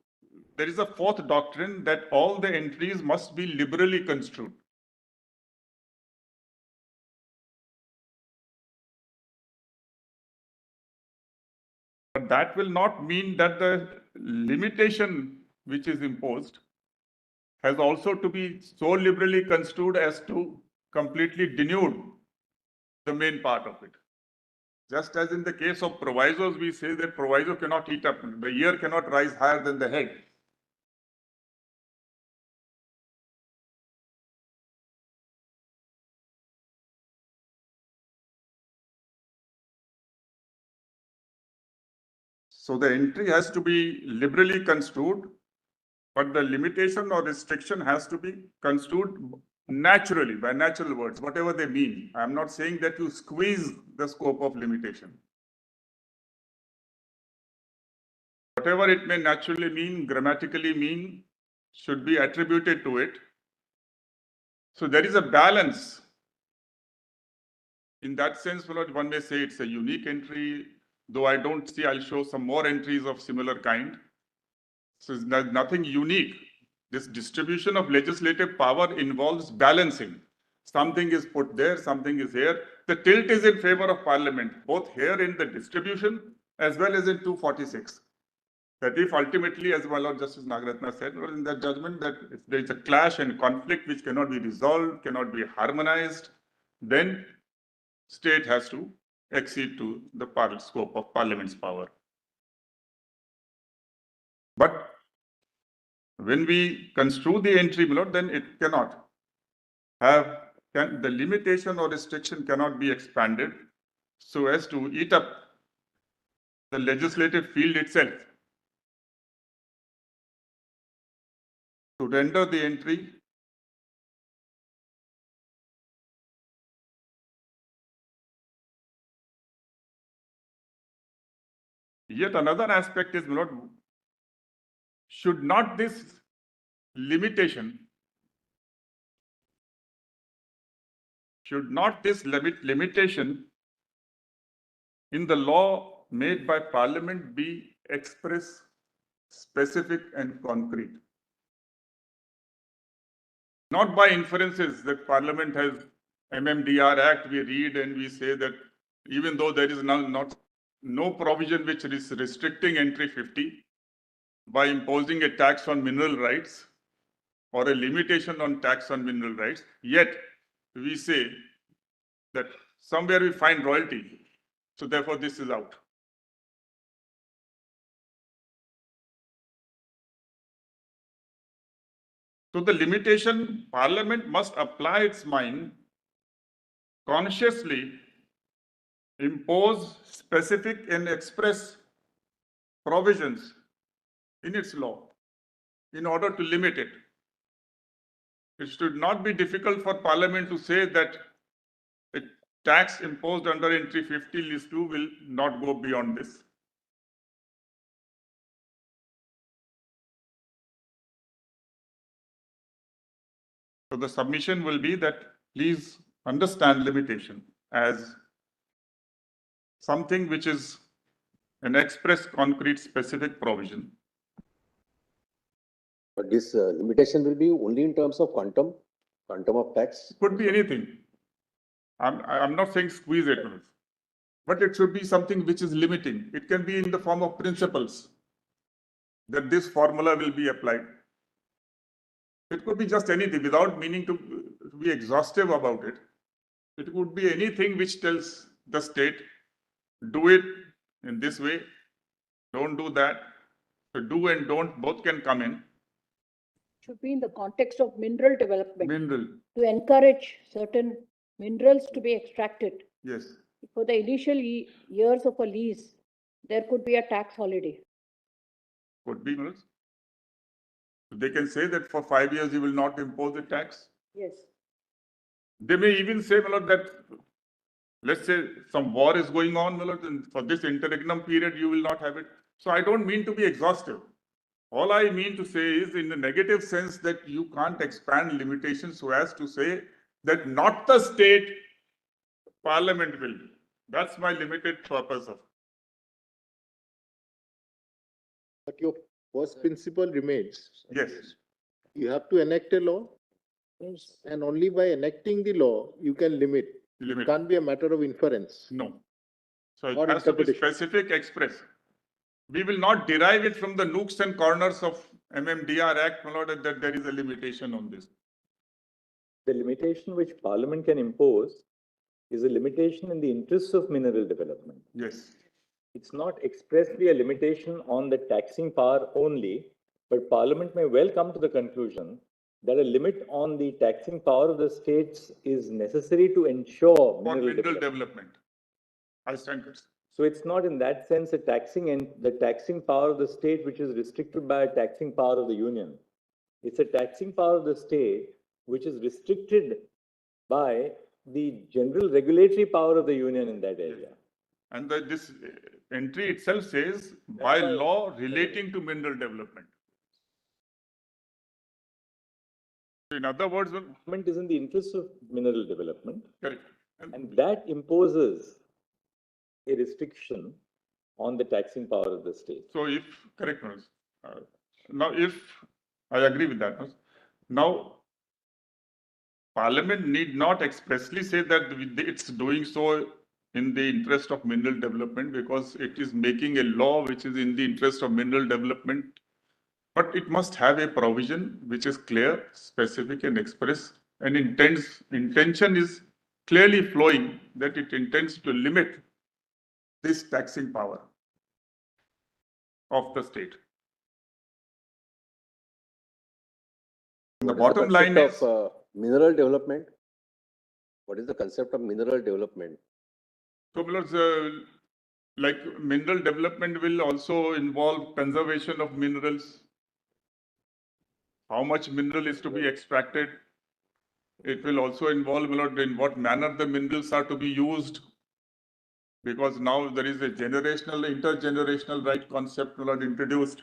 there is a fourth doctrine that all the entries must be liberally construed. But that will not mean that the limitation which is imposed has also to be so liberally construed as to completely denude the main part of it. Just as in the case of provisos, we say that proviso cannot eat up, the ear cannot rise higher than the head. So the entry has to be liberally construed, but the limitation or restriction has to be construed naturally, by natural words, whatever they mean. I'm not saying that you squeeze the scope of limitation. Whatever it may naturally mean, grammatically mean, should be attributed to it. So there is a balance In that sense, one may say it's a unique entry, though I don't see, I'll show some more entries of similar kind. So it's nothing unique. This distribution of legislative power involves balancing. Something is put there, something is here. The tilt is in favor of Parliament, both here in the distribution as well as in 246. That if ultimately, as my Lord Justice Nagaratna said, in that judgment, that if there is a clash and conflict which cannot be resolved, cannot be harmonized, then state has to accede to the scope of Parliament's power. But when we construe the entry, my Lord, then it cannot have, the limitation or restriction cannot be expanded so as to eat up the legislative field itself. To render the entry yet another aspect is, my Lord, should not this limitation in the law made by Parliament be express, specific, and concrete? Not by inferences that Parliament has MMDR Act, we read and we say that even though there is no provision which is restricting entry 50 by imposing a tax on mineral rights or a limitation on tax on mineral rights, yet we say that somewhere we find royalty, so therefore this is out. So the limitation, Parliament must apply its mind, consciously impose specific and express provisions in its law in order to limit it. It should not be difficult for Parliament to say that a tax imposed under entry 50 list 2 will not go beyond this. So the submission will be that please understand limitation as something which is an express, concrete, specific provision. But this limitation will be only in terms of quantum of tax. Could be anything. I'm not saying squeeze it, but it should be something which is limiting. It can be in the form of principles that this formula will be applied. It could be just anything without meaning to be exhaustive about it. It could be anything which tells the state, do it in this way, don't do that. So do and don't both can come in. Should be in the context of mineral development. Mineral, To encourage certain minerals to be extracted. yes. For the initial years of a lease, there could be a tax holiday. Could be. They can say that for 5 years you will not impose a tax. Yes. They may even say, my Lord, that let's say some war is going on, my Lord, and for this interregnum period you will not have it. So I don't mean to be exhaustive. All I mean to say is in the negative sense that you can't expand limitations so as to say that not the state, Parliament will. That's my limited purpose of. But your first principle remains. Yes. You have to enact a law, and only by enacting the law, you can limit. It can't be a matter of inference. No. So it Or has to be interpretation. specific, express. We will not derive it from the nooks and corners of MMDR Act, my Lord, that there is a limitation on this. The limitation which Parliament can impose is a limitation in the interests of mineral development. Yes. It's not expressly a limitation on the taxing power only, but Parliament may well come to the conclusion that a limit on the taxing power of the states is necessary to ensure For mineral mineral development. I stand corrected. So it's not in that sense a taxing and the taxing power of the state which is restricted by a taxing power of the union. It's a taxing power of the state which is restricted by the general regulatory power of the union in that area. And this entry itself says by law relating to mineral development. In other words, Government is in the interest of mineral development. correct. And that imposes a restriction on the taxing power of the state. So if, correct, Manoj. Now if, I agree with that. Manoj. Now, Parliament need not expressly say that it's doing so in the interest of mineral development, because it is making a law which is in the interest of mineral development. But it must have a provision which is clear, specific and express, and intention is clearly flowing that it intends to limit this taxing power of the state. The bottom line is mineral development. What is the concept of mineral development? so, like mineral development will also involve conservation of minerals. How much mineral is to be extracted? It will also involve in what manner the minerals are to be used. Because now there is a generational, intergenerational right concept introduced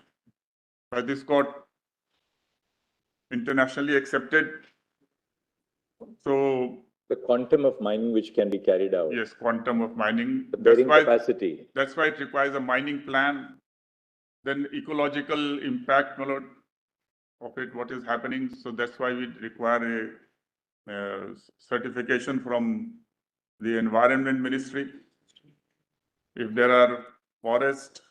by this court, internationally accepted. So the quantum of mining which can be carried out. Yes, quantum of mining. The bearing capacity. That's why it requires a mining plan. Then ecological impact of it, what is happening. So that's why we require a certification from the Environment Ministry. If there are forests,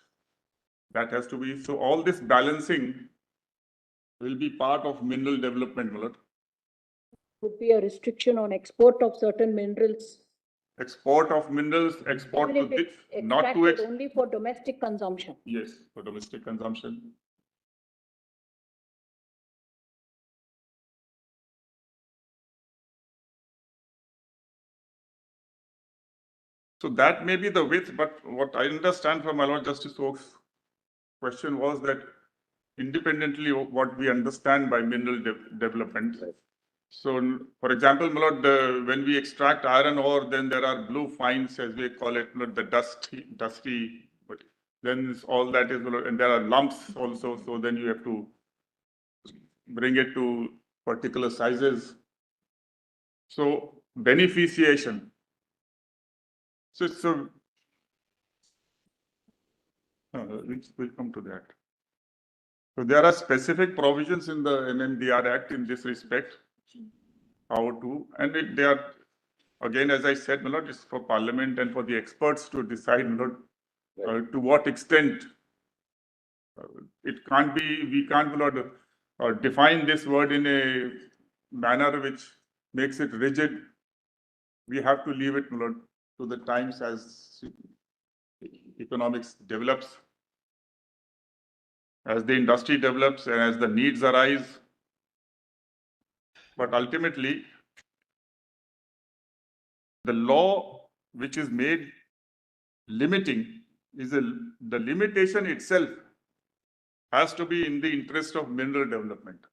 that has to be. So all this balancing will be part of mineral development. Would be a restriction on export of certain minerals. Export of minerals, export Even to if it's this, not to extracted only for domestic consumption. Yes, for domestic consumption. So that may be the width, but what I understand from my Lord Justice Oak's question was that independently of what we understand by mineral development. Right. So, for example, my Lord, when we extract iron ore, then there are blue fines, as we call it, the dusty, but then all that is, and there are lumps also. So then you have to bring it to particular sizes. So beneficiation. So we'll come to that. So there are specific provisions in the MMDR Act in this respect. How to, and they are, again, as I said, it's for Parliament and for the experts to decide to what extent it can't be, we can't define this word in a manner which makes it rigid. We have to leave it to the times as economics develops, as the industry develops and as the needs arise. But ultimately, the law which is made limiting is the limitation itself has to be in the interest of mineral development.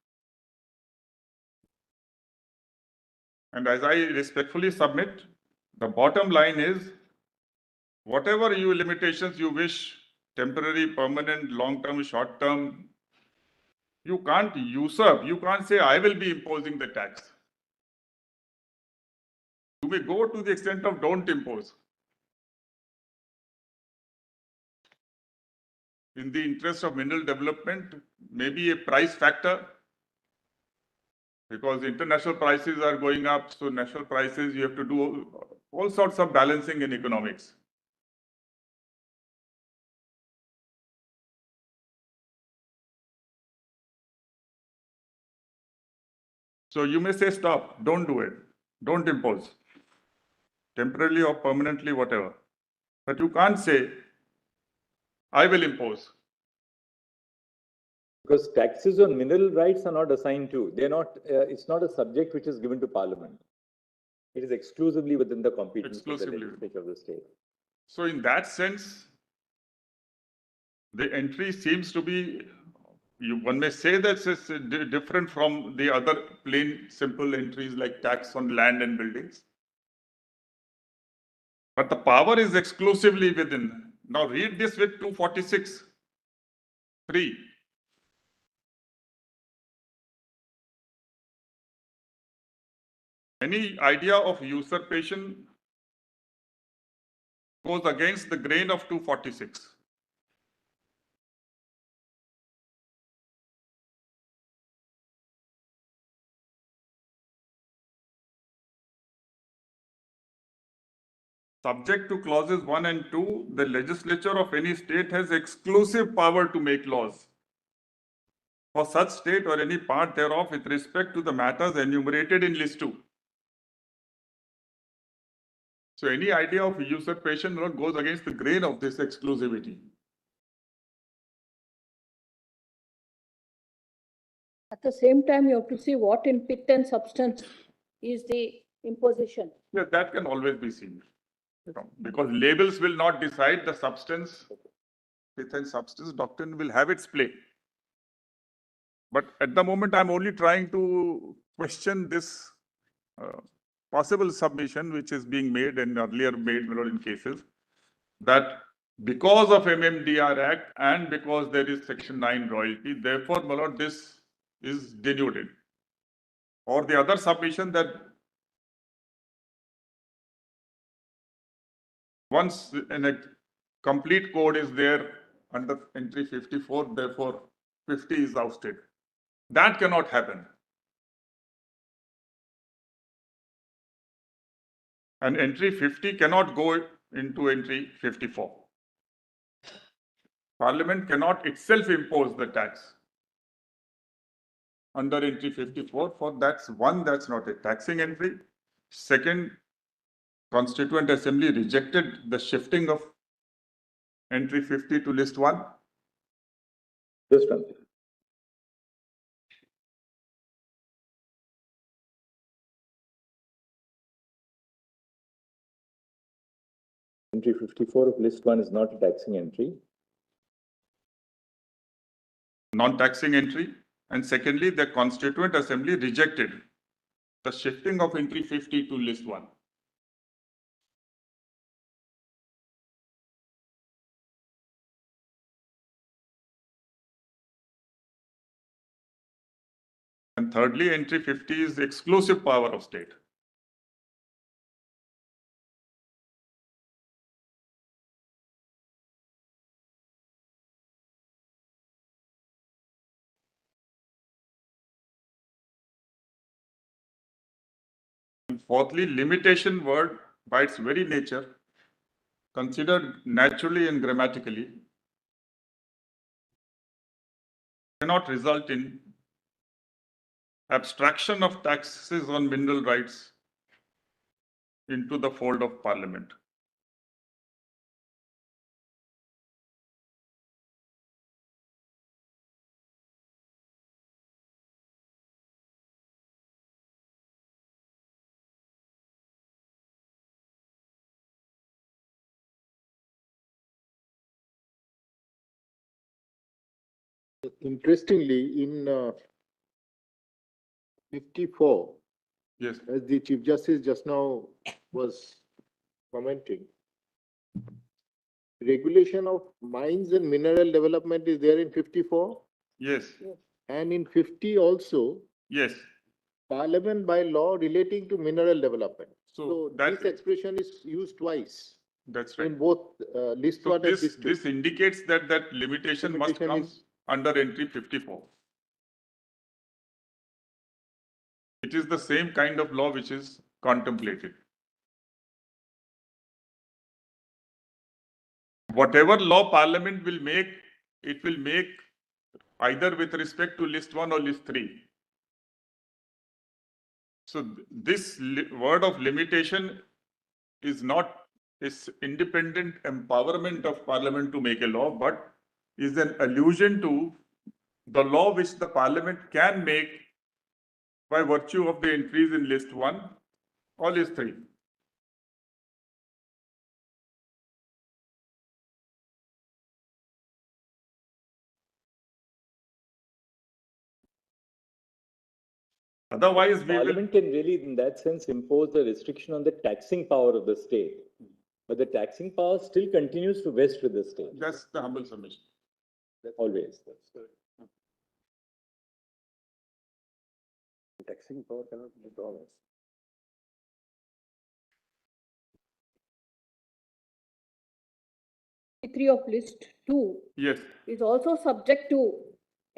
And as I respectfully submit, the bottom line is whatever limitations you wish, temporary, permanent, long-term, short-term, you can't usurp. You can't say, I will be imposing the tax. You may go to the extent of don't impose. In the interest of mineral development, maybe a price factor, because international prices are going up. So national prices, you have to do all sorts of balancing in economics. So you may say, stop, don't do it, don't impose, temporarily or permanently, whatever. But you can't say, I will impose. Because taxes on mineral rights are not assigned to, they're not, it's not a subject which is given to Parliament. It is exclusively within the competence of the legislature of the state. So in that sense, the entry seems to be, one may say that it's different from the other plain, simple entries like tax on land and buildings. But the power is exclusively within. Now read this with 246(3). Any idea of usurpation goes against the grain of 246. Subject to clauses 1 and 2, the legislature of any state has exclusive power to make laws for such state or any part thereof with respect to the matters enumerated in list 2. So any idea of usurpation goes against the grain of this exclusivity. At the same time, you have to see what in pith and substance is the imposition. Yeah, that can always be seen. Because labels will not decide the substance. Pith and substance doctrine will have its play. But at the moment, I'm only trying to question this possible submission which is being made and earlier made in cases that because of MMDR Act and because there is Section 9 royalty, therefore, my lord, this is denuded. Or the other submission that once a complete code is there under entry 54, therefore 50 is ousted. That cannot happen. And entry 50 cannot go into entry 54. Parliament cannot itself impose the tax under entry 54. For that's one, that's not a taxing entry. Second, Constituent Assembly rejected the shifting of entry 50 to list 1. Just one thing. Entry 54 of list 1 is not a taxing entry. Non-taxing entry. And secondly, the Constituent Assembly rejected the shifting of entry 50 to list 1. And thirdly, entry 50 is exclusive power of state. And fourthly, limitation word by its very nature, considered naturally and grammatically, cannot result in abstraction of taxes on mineral rights into the fold of Parliament. Interestingly, in 54, Yes. as the Chief Justice just now was commenting, regulation of mines and mineral development is there in 54, Yes. and in 50 also, Yes. Parliament by law relating to mineral development. So that- this expression is used twice That's right. in both list So 1 and list 2. this indicates that limitation must Limitation come is- under entry 54. It is the same kind of law which is contemplated. Whatever law Parliament will make, it will make either with respect to list 1 or list 3. So this word of limitation is not is independent empowerment of Parliament to make a law, but is an allusion to the law which the Parliament can make by virtue of the entries in list 1 or list 3. Otherwise, we will. Parliament can really, in that sense, impose a restriction on the taxing power of the state. But the taxing power still continues to vest with the state. That's the humble submission. Always. Taxing power cannot be withdrawn. 53 of list 2 Yes, is also subject to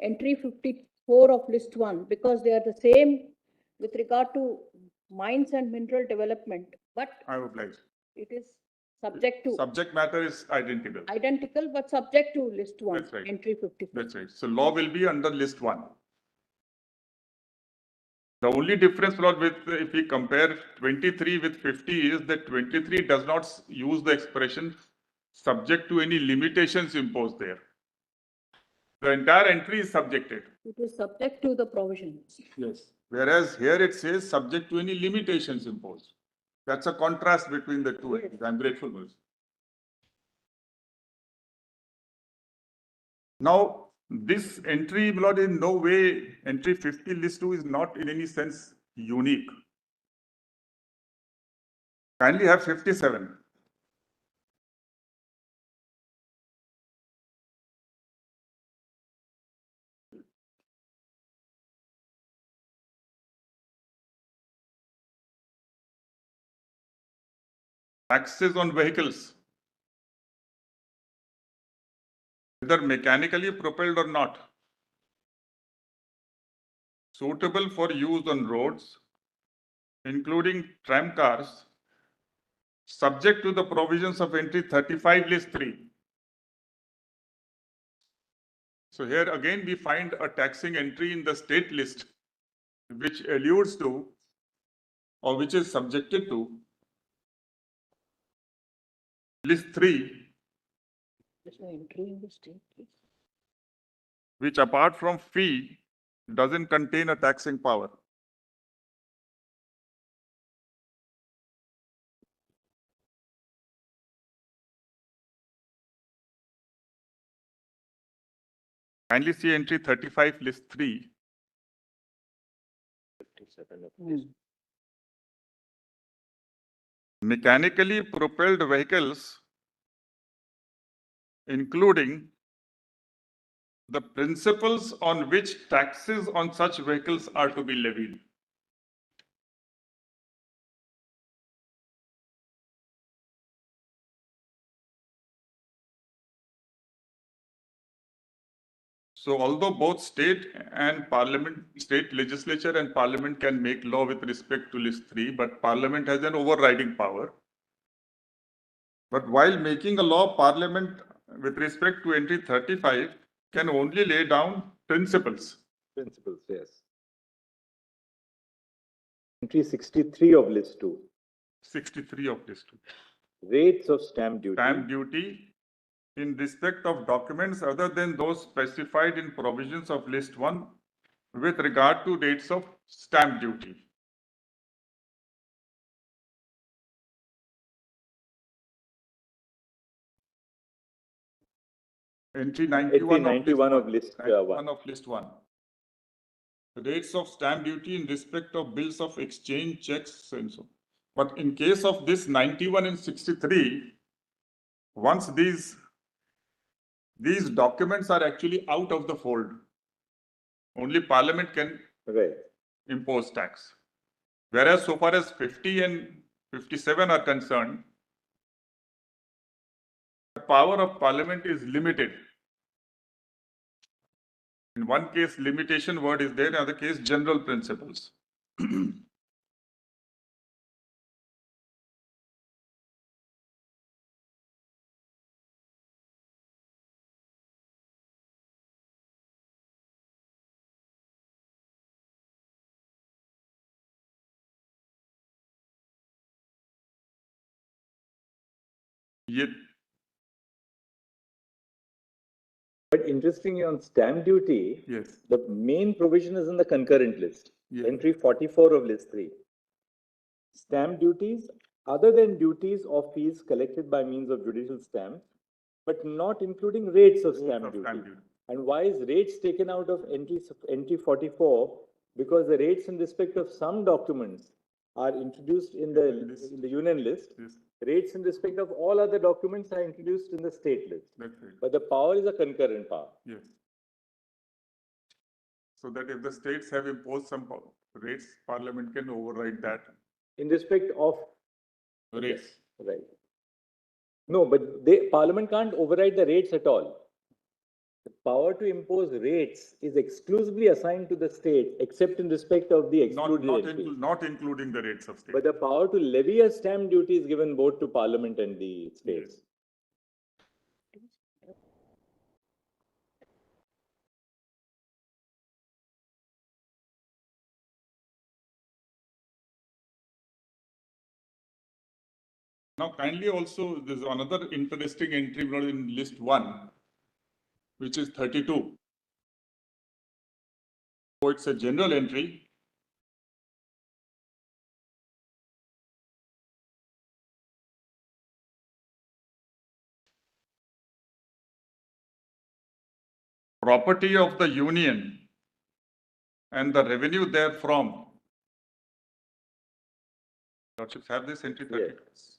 entry 54 of list 1 because they are the same with regard to mines and mineral development, but I oblige. it is subject to Subject matter is identical. identical but subject to list 1, That's right. entry 54. That's right. So law will be under list 1. The only difference, Lord, with if we compare 23 with 50 is that 23 does not use the expression subject to any limitations imposed there. The entire entry is subjected. It is subject to the provisions. Yes. Whereas here it says subject to any limitations imposed. That's a contrast between the two. Yes. I'm grateful for this. Now, this entry, Lord, in no way, entry 50 list 2 is not in any sense unique. Kindly have 57. Taxes on vehicles, whether mechanically propelled or not, suitable for use on roads, including tram cars, subject to the provisions of entry 35 list 3. So here again we find a taxing entry in the state list which alludes to or which is subjected to list 3, There's no entry in the state. which apart from fee doesn't contain a taxing power. Kindly see entry 35 list 3. Mechanically propelled vehicles, including the principles on which taxes on such vehicles are to be levied. So although both state legislature and parliament can make law with respect to list 3, but parliament has an overriding power. But while making a law, parliament with respect to entry 35 can only lay down principles. Principles, yes. Entry 63 of list 2. 63 of list 2. Rates of stamp duty. Stamp duty in respect of documents other than those specified in provisions of list 1 with regard to rates of stamp duty. Entry 91 of list 1. Of list 1. Rates of stamp duty in respect of bills of exchange, checks, and so. But in case of this 91 and 63, once these documents are actually out of the fold, only parliament can impose tax. Whereas so far as 50 and 57 are concerned, the power of parliament is limited. In one case, limitation word is there, in other case, general principles. Yet, but interestingly, on stamp duty, yes, the main provision is in the concurrent list. yes. Entry 44 of list 3. Stamp duties, other than duties or fees collected by means of judicial stamp, but not including rates of stamp duty. And why is rates taken out of entry 44? Because the rates in respect of some documents are introduced in the union list. Yes. Rates in respect of all other documents are introduced in the state list. That's right. But the power is a concurrent power. Yes. So that if the states have imposed some rates, parliament can override that. In respect of Rates. right. No, but Parliament can't override the rates at all. The power to impose rates is exclusively assigned to the state, except in respect of the excluded entries. Not including the rates of state. But the power to levy a stamp duty is given both to Parliament and the states. Yes. Now, kindly also, there's another interesting entry in list 1, which is 32. So it's a general entry. Property of the union and the revenue therefrom. Lordships have this entry 32. Yes.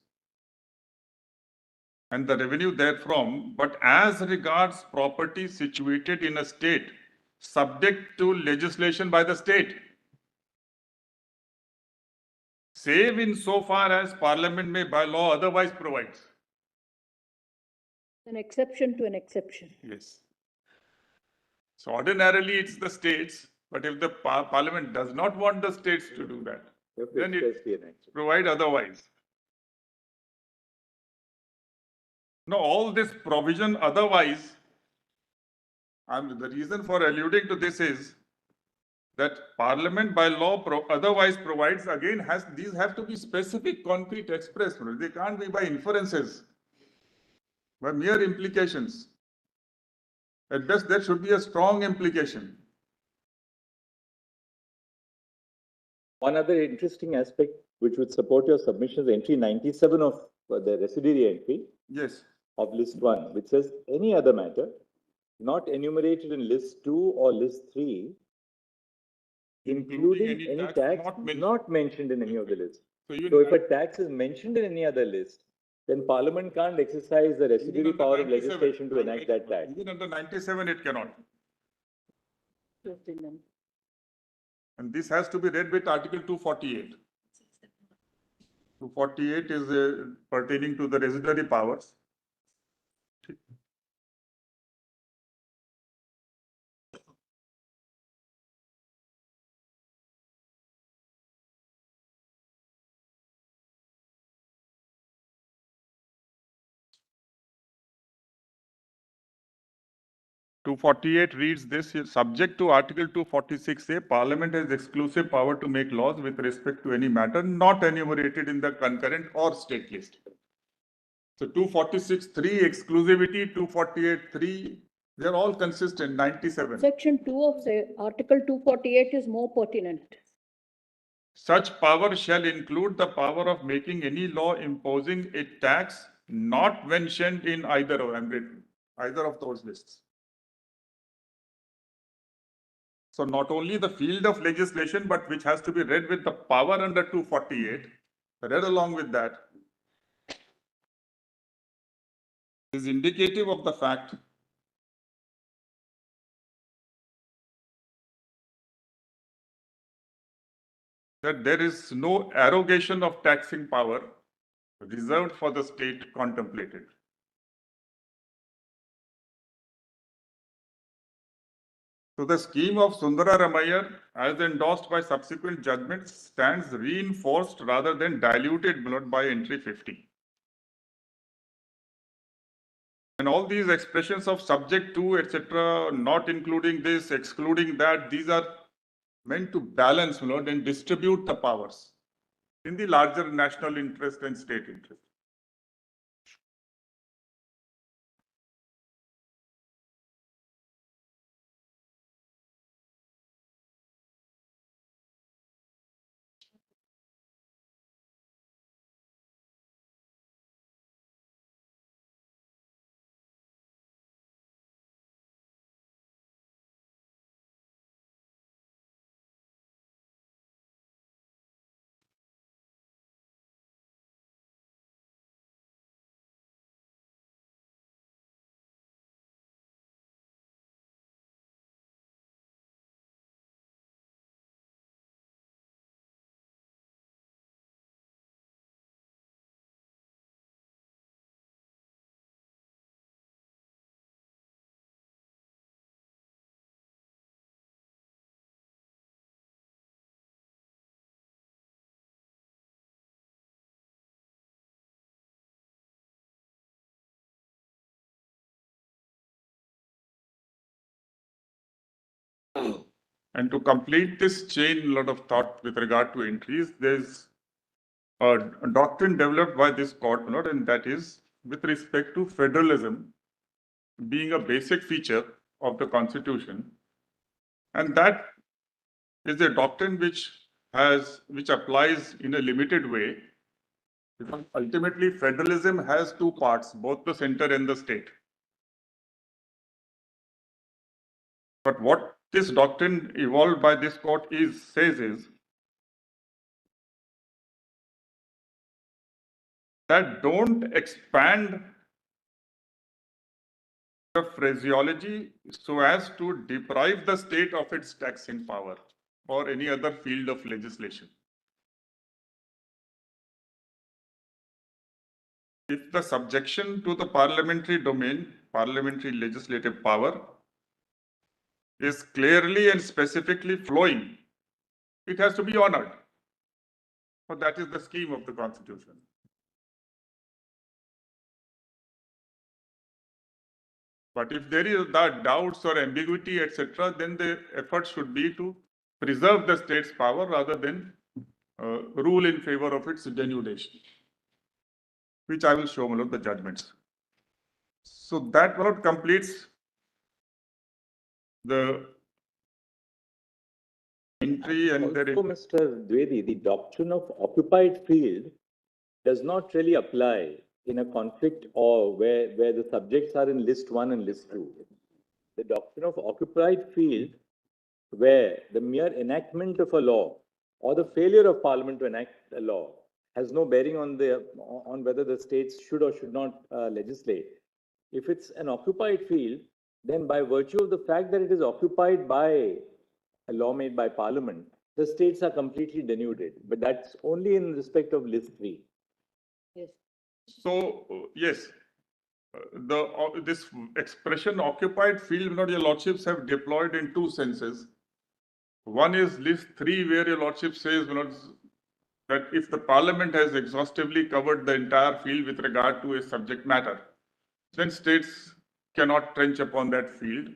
And the revenue therefrom, but as regards property situated in a state subject to legislation by the state, save in so far as Parliament may by law otherwise provides. An exception to an exception. Yes. So ordinarily it's the states, but if the Parliament does not want the states to do that, then it provide otherwise. Now, all this provision otherwise, and the reason for alluding to this is that Parliament by law otherwise provides, again, these have to be specific, concrete, express. They can't be by inferences, by mere implications. At best, there should be a strong implication. One other interesting aspect which would support your submission is entry 97 of the residuary entry. Yes. Of list 1, which says any other matter not enumerated in list 2 or list 3, including any tax not mentioned in any of the lists. So if a tax is mentioned in any other list, then Parliament can't exercise the residuary power of legislation to enact that tax. Even under 97, it cannot. And this has to be read with Article 248. 248 is pertaining to the residuary powers. (248) reads this: subject to Article 246A, Parliament has exclusive power to make laws with respect to any matter not enumerated in the concurrent or state list. So 246(3) exclusivity, 248(3), they're all consistent, 97. Section 2 of Article 248 is more pertinent. Such power shall include the power of making any law imposing a tax not mentioned in either of those lists. So not only the field of legislation, but which has to be read with the power under 248, read along with that, is indicative of the fact that there is no arrogation of taxing power reserved for the state contemplated. So the scheme of Sundara Ramayya, as endorsed by subsequent judgments, stands reinforced rather than diluted by entry 50. And all these expressions of subject to, etc., not including this, excluding that, these are meant to balance and distribute the powers in the larger national interest and state interest. And to complete this chain, a lot of thought with regard to entries, there's a doctrine developed by this court, Lord, and that is with respect to federalism being a basic feature of the Constitution. And that is a doctrine which applies in a limited way, because ultimately federalism has two parts, both the center and the state. But what this doctrine evolved by this court says is that don't expand the phraseology so as to deprive the state of its taxing power or any other field of legislation. If the subjection to the parliamentary domain, parliamentary legislative power, is clearly and specifically flowing, it has to be honored. But that is the scheme of the Constitution. But if there is that doubts or ambiguity, etc., then the effort should be to preserve the state's power rather than rule in favor of its denudation, which I will show one of the judgments. So that one completes the entry and also, Mr. Dwivedi, the doctrine of occupied field does not really apply in a conflict or where the subjects are in list 1 and list 2. The doctrine of occupied field, where the mere enactment of a law or the failure of Parliament to enact a law has no bearing on whether the states should or should not legislate. If it's an occupied field, then by virtue of the fact that it is occupied by a law made by Parliament, the states are completely denuded. But that's only in respect of list 3. Yes. So, yes, this expression occupied field, your lordships have deployed in two senses. One is list 3, where your lordship says that if the Parliament has exhaustively covered the entire field with regard to a subject matter, then states cannot trench upon that field.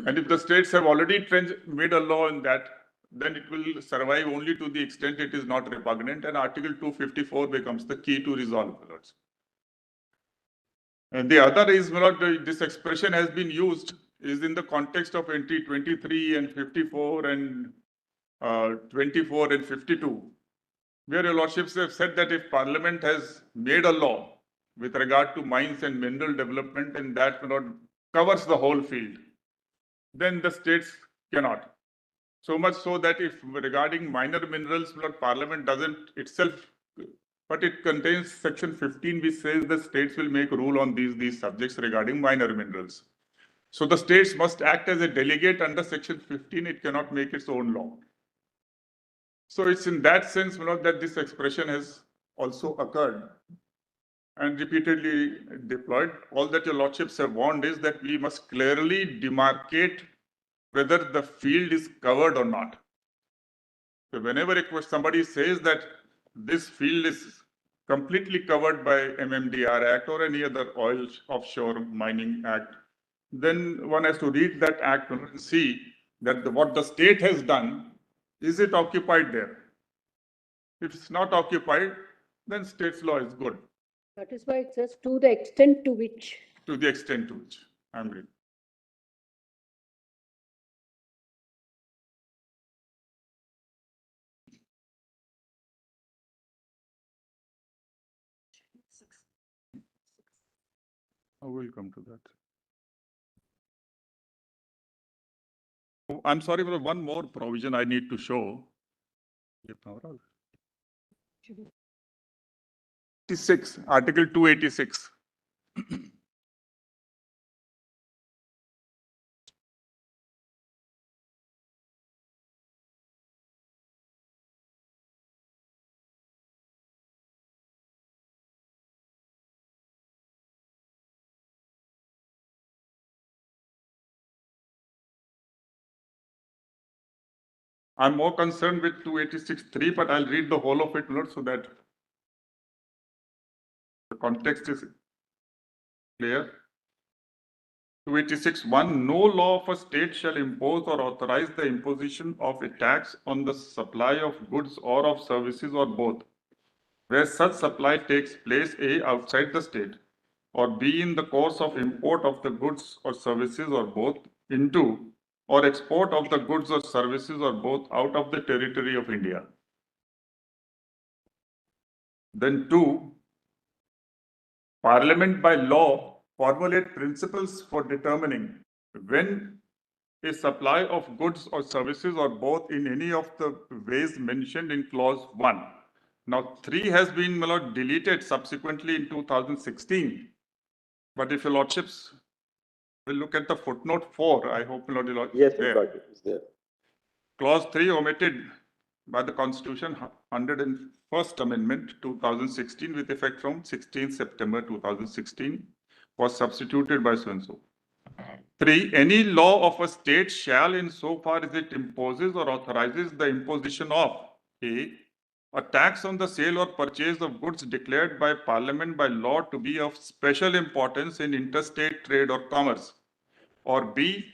And if the states have already made a law in that, then it will survive only to the extent it is not repugnant, and Article 254 becomes the key to resolve. And the other is, this expression has been used is in the context of entry 23 and 54 and 24 and 52, where your lordships have said that if Parliament has made a law with regard to mines and mineral development, and that covers the whole field, then the states cannot. So much so that if regarding minor minerals, Parliament doesn't itself, but it contains section 15, which says the states will make rule on these subjects regarding minor minerals. So the states must act as a delegate under section 15. It cannot make its own law. So it's in that sense, that this expression has also occurred and repeatedly deployed. All that your lordships have warned is that we must clearly demarcate whether the field is covered or not. So whenever somebody says that this field is completely covered by MMDR Act or any other oil offshore mining act, then one has to read that act and see that what the state has done, is it occupied there? If it's not occupied, then state's law is good. That is why it says to the extent to which. To the extent to which, I'm reading. I will come to that. Oh, I'm sorry, but one more provision I need to show. 86, Article 286. I'm more concerned with 286.3, but I'll read the whole of it, so that the context is clear. 286(1), no law of a state shall impose or authorize the imposition of a tax on the supply of goods or of services or both, where such supply takes place A, outside the state, or B, in the course of import of the goods or services or both into, or export of the goods or services or both out of the territory of India. Then 2, Parliament by law formulate principles for determining when a supply of goods or services or both in any of the ways mentioned in clause 1. Now 3 has been deleted subsequently in 2016. But if your lordships will look at the footnote 4, I hope your lordship Yes, there. got it. It's there. Clause 3 omitted by the Constitution 101st Amendment 2016 with effect from 16 September 2016 was substituted by so and so. 3. Any law of a state shall, in so far as it imposes or authorizes the imposition of a tax on the sale or purchase of goods declared by Parliament by law to be of special importance in interstate trade or commerce, or B,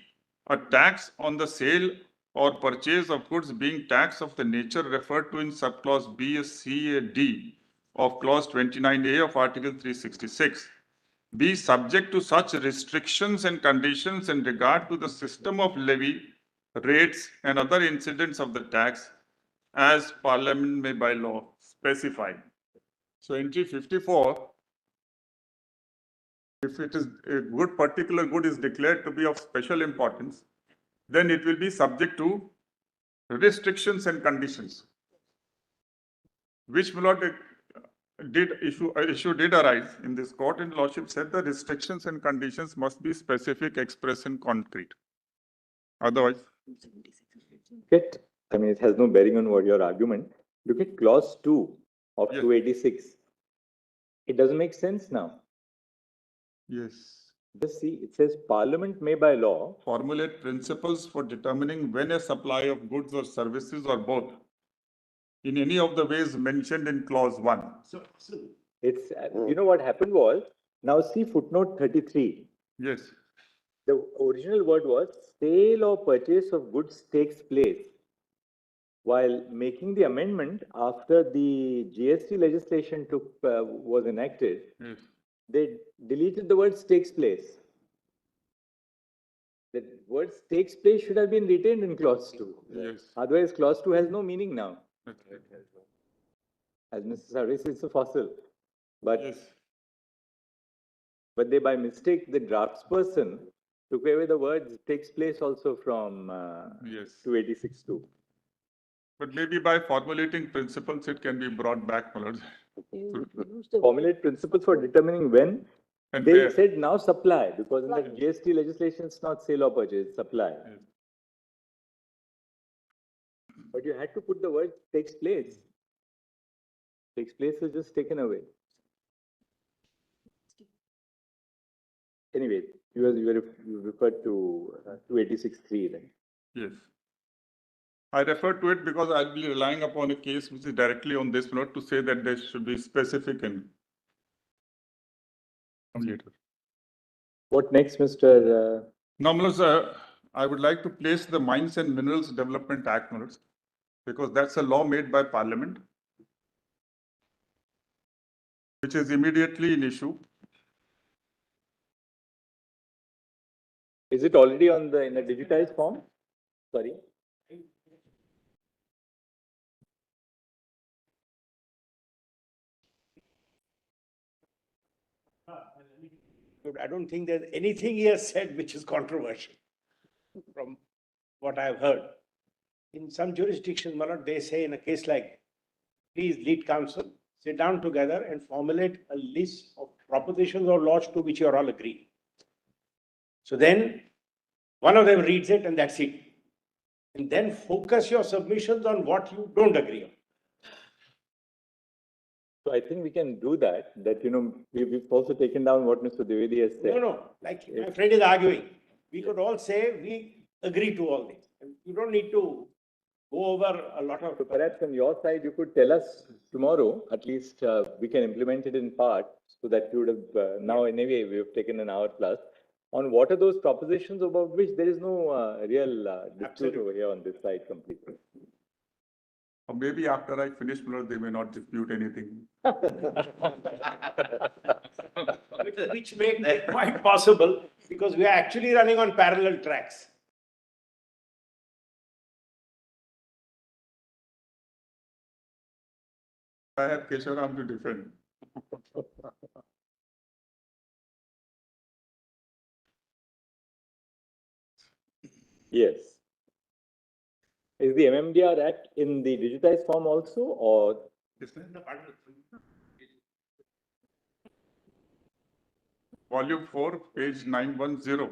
a tax on the sale or purchase of goods being tax of the nature referred to in subclause B, C, D of clause 29A of Article 366. Be subject to such restrictions and conditions in regard to the system of levy, rates, and other incidents of the tax as Parliament may by law specify. So entry 54, if it is a good, particular good is declared to be of special importance, then it will be subject to restrictions and conditions, which issue did arise in this court, and lordship said the restrictions and conditions must be specific, express, and concrete. Otherwise, it has no bearing on what your argument. Look at clause 2 of 286. It doesn't make sense now. yes, Just see, it says Parliament may by law formulate principles for determining when a supply of goods or services or both in any of the ways mentioned in clause 1. So it's, you know what happened was, now see footnote 33. Yes. The original word was sale or purchase of goods takes place. While making the amendment after the GST legislation was enacted, Yes. they deleted the words takes place. The words takes place should have been retained in clause 2. Yes. Otherwise, clause 2 has no meaning now. Okay. As Mr. Sarvis is a fossil. But, Yes. but they by mistake, the draftsperson took away the words takes place also from Yes. 286(2). But maybe by formulating principles, it can be brought back, my lord. Formulate principles for determining when. And They where. said now supply, because in the GST legislation, it's not sale or purchase, it's supply. Yes. But you had to put the word takes place. Takes place is just taken away. Anyway, you referred to 286(3 then. Yes. I refer to it because I'll be relying upon a case which is directly on this note to say that there should be specific and later. What next, Mr. Now, Mr. I would like to place the Mines and Minerals Development Act, Mr., because that's a law made by Parliament, which is immediately in issue. Is it already on in a digitized form? Sorry. I don't think there's anything he has said which is controversial from what I've heard. In some jurisdictions, Malad, they say in a case like, please lead counsel, sit down together and formulate a list of propositions or laws to which you are all agreed. So then one of them reads it and that's it. And then focus your submissions on what you don't agree on. So I think we can do that, we've also taken down what Mr. Dwivedi has said. No, like my friend is arguing. We could all say we agree to all this. And you don't need to go over a lot of. So perhaps on your side, you could tell us tomorrow, at least we can implement it in part, so that you would have, now anyway, we have taken an hour plus. on what are those propositions about which there is no real dispute over here on this side completely. Or maybe after I finish, they may not dispute anything. Which makes it quite possible because we are actually running on parallel tracks. I have Kesharam to defend. Yes. Is the MMDR Act in the digitized form also, or? Volume 4, page 910.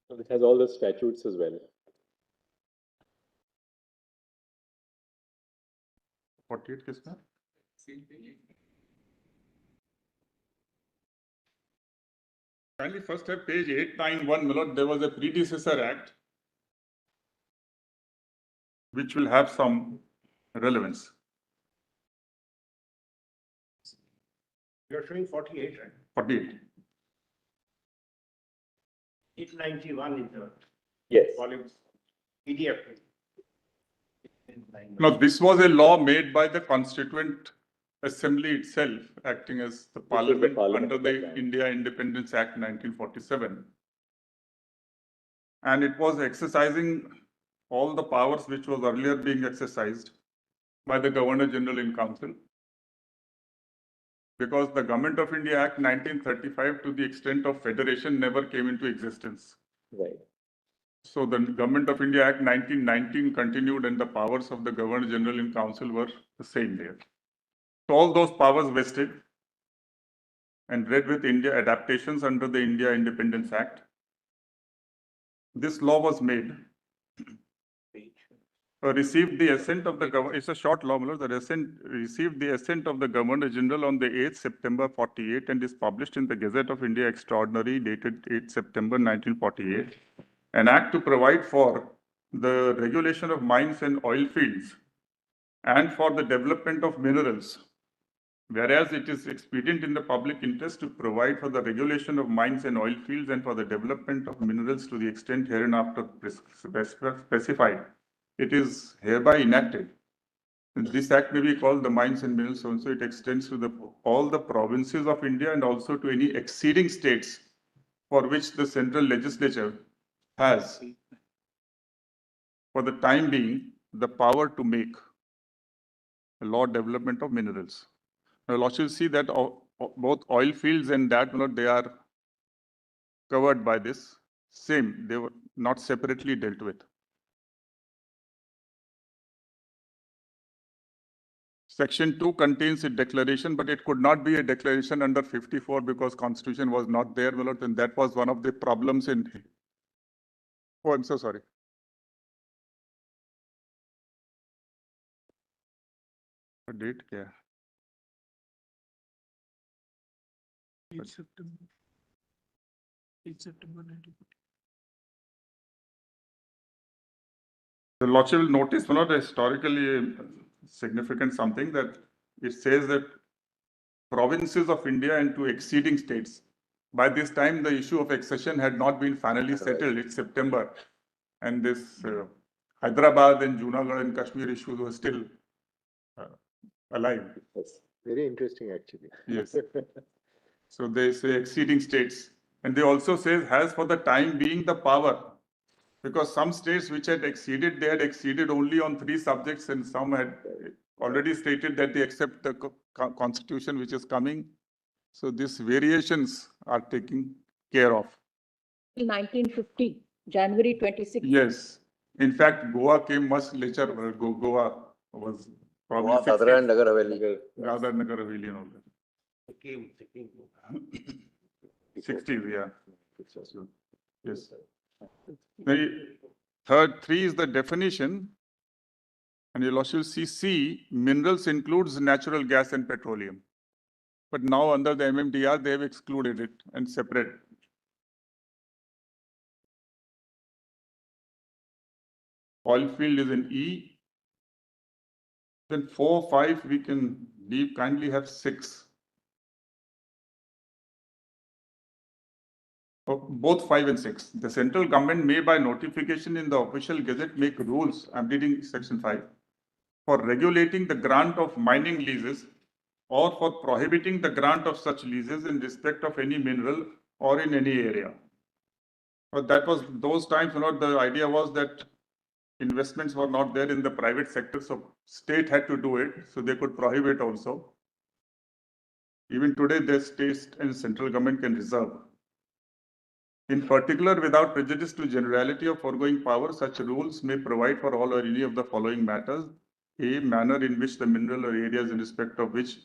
So it has all the statutes as well. 48 किसमें? Kindly first have page 891, Milord. There was a predecessor act which will have some relevance. You're showing 48, right? 48. 891 in the Yes. volume PDF. Now, this was a law made by the Constituent Assembly itself, acting as the parliament under the India Independence Act 1947. And it was exercising all the powers which was earlier being exercised by the Governor General in Council. Because the Government of India Act 1935, to the extent of federation, never came into existence. Right. So the Government of India Act 1919 continued, and the powers of the Governor General in Council were the same there. So all those powers vested and read with India adaptations under the India Independence Act. This law was made. Received the assent of the governor. It's a short law, received the assent of the Governor General on the 8th September 48 and is published in the Gazette of India Extraordinary dated 8th September 1948. An act to provide for the regulation of mines and oil fields and for the development of minerals. Whereas it is expedient in the public interest to provide for the regulation of mines and oil fields and for the development of minerals to the extent hereinafter specified, it is hereby enacted. This act may be called the Mines and Minerals Zone, so it extends to all the provinces of India and also to any exceeding states for which the central legislature has, for the time being, the power to make a law development of minerals. Now, Lord, you'll see that both oil fields and that, they are covered by this. Same, they were not separately dealt with. Section 2 contains a declaration, but it could not be a declaration under 54 because Constitution was not there, Milord, and that was one of the problems in. Oh, I'm so sorry. A date, yeah. 8 September. 8 September 1940. The Lordship will notice, Milord, historically significant something that it says that provinces of India and to exceeding states. By this time, the issue of accession had not been finally settled. It's September. And this Hyderabad and Junagadh and Kashmir issues were still alive. That's very interesting, actually. Yes. So they say exceeding states. And they also say has for the time being the power. Because some states which had exceeded, they had exceeded only on 3 subjects, and some had already stated that they accept the constitution which is coming. So these variations are taken care of. 1950, January 26. Yes. In fact, Goa came much later. Goa was probably Goa, Dadra and Nagar Haveli. Dadra and Nagar Haveli and all that. 60s, yeah. Yes. The third 3 is the definition. And you'll also see C, minerals includes natural gas and petroleum. But now under the MMDR, they have excluded it and separate. Oil field is in E. Then 4, 5, we can leave, kindly have 6. Both 5 and 6. The central government may by notification in the official gazette make rules, I'm reading section 5, for regulating the grant of mining leases or for prohibiting the grant of such leases in respect of any mineral or in any area. But that was those times, the idea was that investments were not there in the private sector, so state had to do it, so they could prohibit also. Even today, the state and central government can reserve. In particular, without prejudice to generality of foregoing power, such rules may provide for all or any of the following matters. A, manner in which the mineral or areas in respect of which,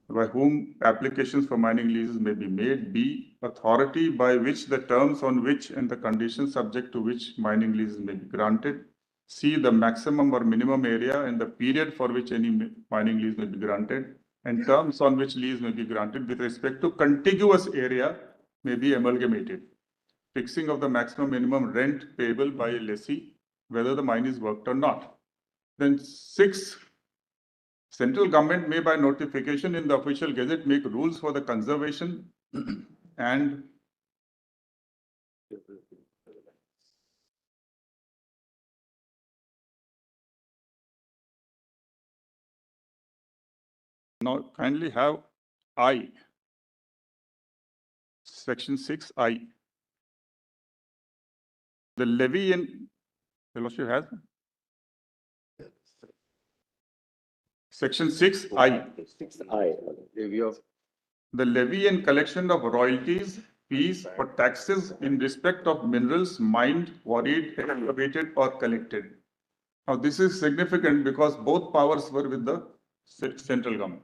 by whom applications for mining leases may be made. B, authority by which the terms on which and the conditions subject to which mining leases may be granted. C, the maximum or minimum area and the period for which any mining lease may be granted, and terms on which lease may be granted with respect to contiguous area may be amalgamated. Fixing of the maximum minimum rent payable by a lessee, whether the mine is worked or not. Then 6, central government may by notification in the official gazette make rules for the conservation and now kindly have I, section 6I. The levy in, fellowship has? Section 6I. 6I, review of The levy and collection of royalties, fees or taxes in respect of minerals mined, quarried, excavated or collected. Now this is significant because both powers were with the central government.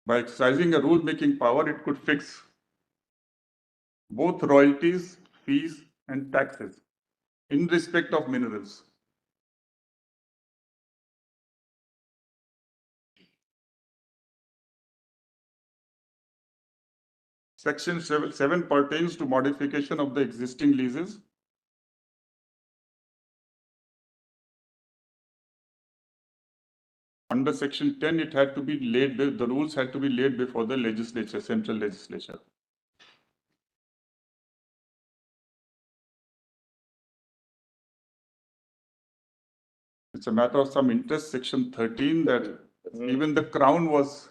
By exercising a rule-making power, it could fix both royalties, fees and taxes in respect of minerals. Section 7 pertains to modification of the existing leases. Under section 10, it had to be laid, the rules had to be laid before the legislature, central legislature. It's a matter of some interest, section 13, that even the crown was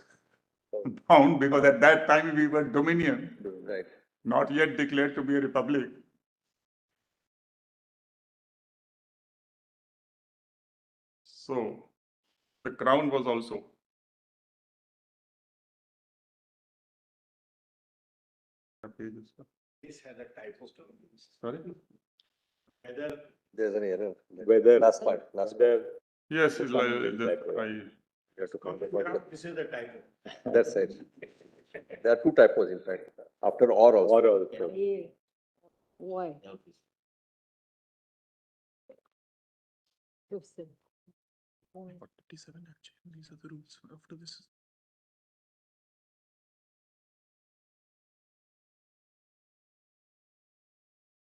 bound because at that time we were dominion, right. not yet declared to be a republic. So the crown was also. This has a typo. Sorry? Whether There's an error. Whether- Last part. Yes, it's like, You have to count it. this is the typo. That's it. There are two typos in fact, after or also. Or also. Yeah. Why? Listen. Why? 47 actually, these are the rules after this.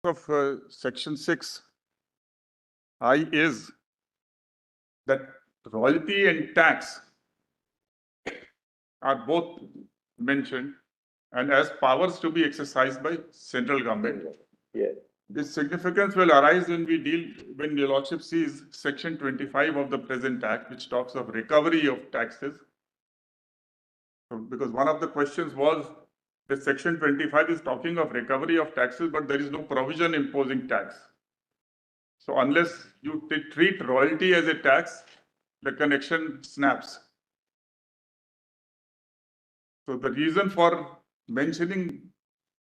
Of section 6, I is that royalty and tax are both mentioned and as powers to be exercised by central government. Yes. This significance will arise when your lordship sees section 25 of the present act, which talks of recovery of taxes. So, because one of the questions was that section 25 is talking of recovery of taxes, but there is no provision imposing tax. So unless you treat royalty as a tax, the connection snaps. So the reason for mentioning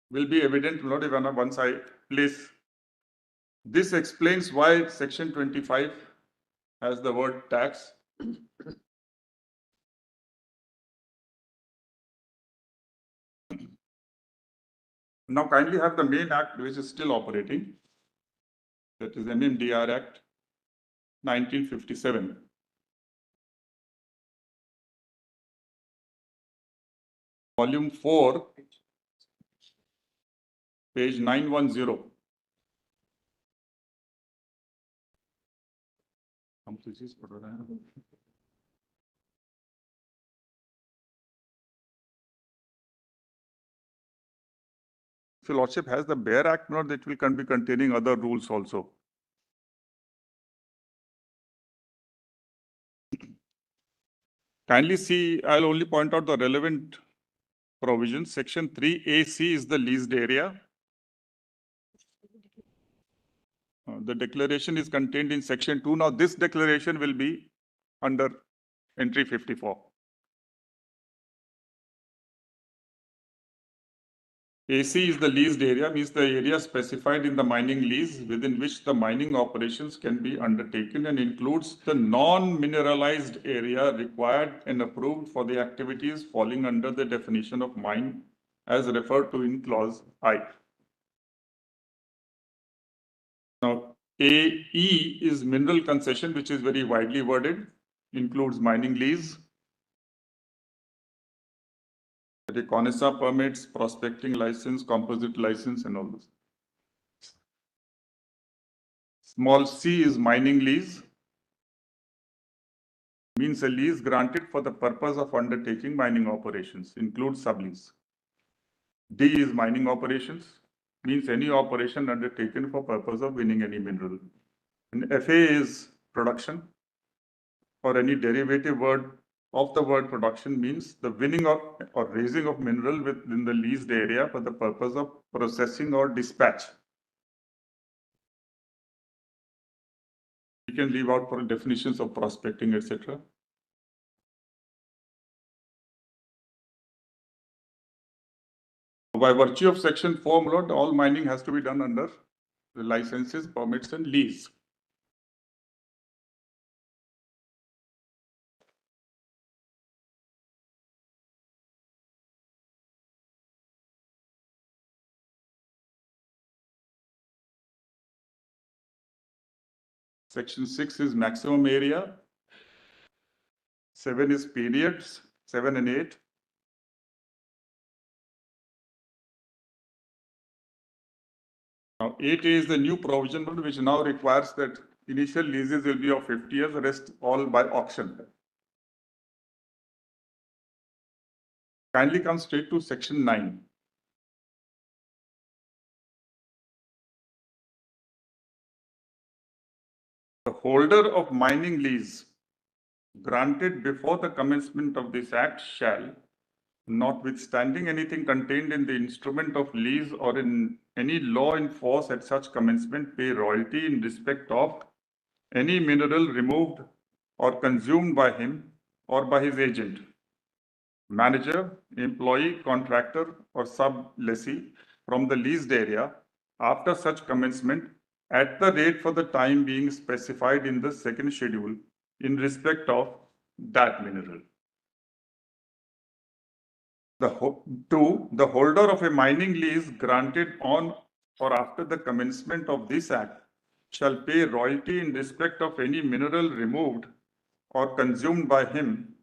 will be evident not even once I place. This explains why section 25 has the word tax. Now kindly have the main act which is still operating. That is MMDR Act 1957. Volume 4, page 910. हम तो चीज पढ़ रहे हैं If your lordship has the bare act, my lord, it will be containing other rules also. Kindly see, I'll only point out the relevant provisions. Section 3AC is the leased area. The declaration is contained in section 2. Now, this declaration will be under entry 54. AC is the leased area, means the area specified in the mining lease within which the mining operations can be undertaken and includes the non-mineralized area required and approved for the activities falling under the definition of mine as referred to in clause I. Now, AE is mineral concession, which is very widely worded, includes mining lease, the CONESA permits, prospecting license, composite license, and all this. Small c is mining lease, means a lease granted for the purpose of undertaking mining operations, includes sublease. D is mining operations, means any operation undertaken for purpose of winning any mineral. And FA is production, or any derivative word of the word production, means the winning of or raising of mineral within the leased area for the purpose of processing or dispatch. You can leave out for definitions of prospecting, etc. By virtue of section 4, my lord, all mining has to be done under the licenses, permits, and lease. Section 6 is maximum area. 7 is periods, 7 and 8. Now, 8 is the new provision which now requires that initial leases will be of 50 years, the rest all by auction. Kindly come straight to section 9. The holder of mining lease granted before the commencement of this act shall, notwithstanding anything contained in the instrument of lease or in any law in force at such commencement, pay royalty in respect of any mineral removed or consumed by him or by his agent, manager, employee, contractor, or sub-lessee from the leased area after such commencement at the rate for the time being specified in the second schedule in respect of that mineral. The holder of a mining lease granted on or after the commencement of this act shall pay royalty in respect of any mineral removed or consumed by him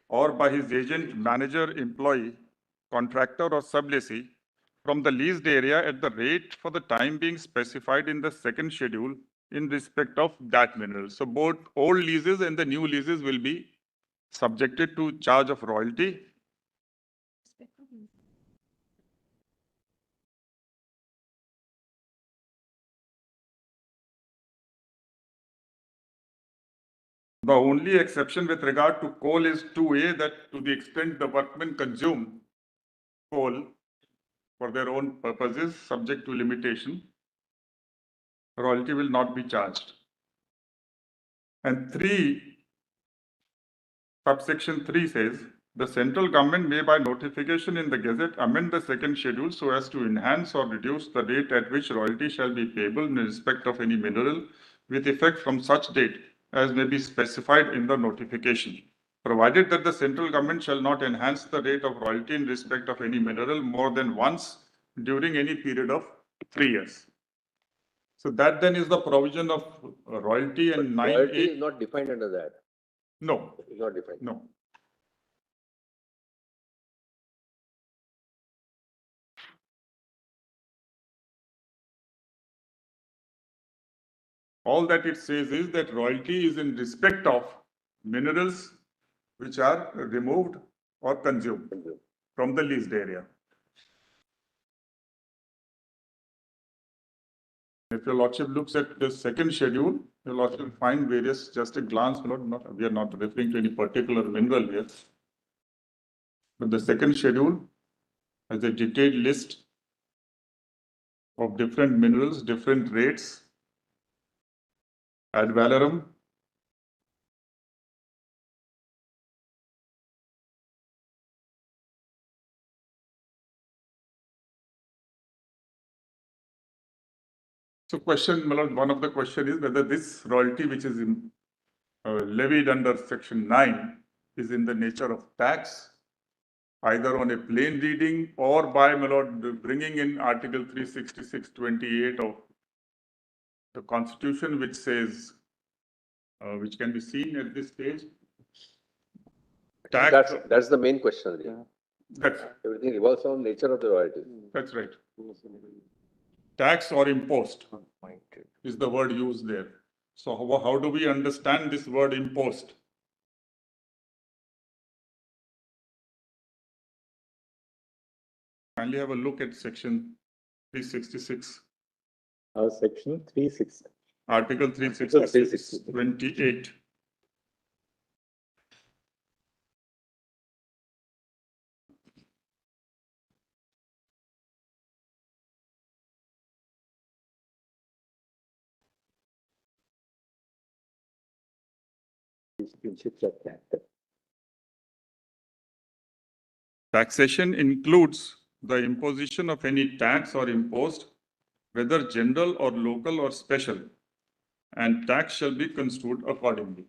or by his agent, manager, employee, contractor, or sublessee from the leased area at the rate for the time being specified in the second schedule in respect of that mineral. So both old leases and the new leases will be subjected to charge of royalty. The only exception with regard to coal is 2A, that to the extent the workmen consume coal for their own purposes, subject to limitation, royalty will not be charged. And 3, subsection 3 says, the central government may by notification in the Gazette amend the second schedule so as to enhance or reduce the date at which royalty shall be payable in respect of any mineral with effect from such date as may be specified in the notification, provided that the central government shall not enhance the rate of royalty in respect of any mineral more than once during any period of 3 years. So that then is the provision of royalty, and 9A. Royalty is not defined under that. No. It's not defined. No. All that it says is that royalty is in respect of minerals which are removed or consumed from the leased area. If your lordship looks at the second schedule, your lordship will find various, just a glance, we are not referring to any particular mineral here. But the second schedule has a detailed list of different minerals, different rates, ad valorem, so question, my lord, one of the question is whether this royalty which is levied under section 9 is in the nature of tax, either on a plain reading or by, my lord, bringing in article 366(28) of the constitution, which says, which can be seen at this stage. Tax, That's the main question. Really. that's, Everything revolves around nature of the royalty. that's right. Tax or impost is the word used there. So how do we understand this word impost? Kindly have a look at section 366, Section 360. article 366, 28. Taxation includes the imposition of any tax or impost, whether general or local or special, and tax shall be construed accordingly.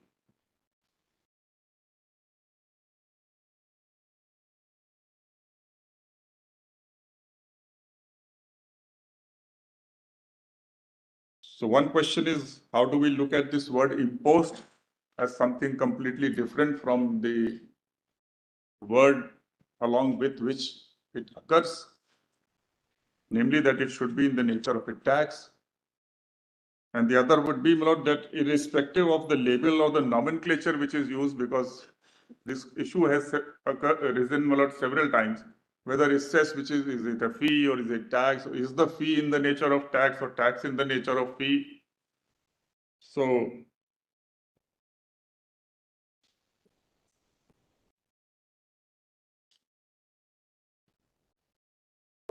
So one question is, how do we look at this word imposed as something completely different from the word along with which it occurs, namely that it should be in the nature of a tax. And the other would be, my lord, that irrespective of the label or the nomenclature which is used, because this issue has arisen, my lord, several times, whether it's cess, which is it a fee or is it tax? Is the fee in the nature of tax or tax in the nature of fee? So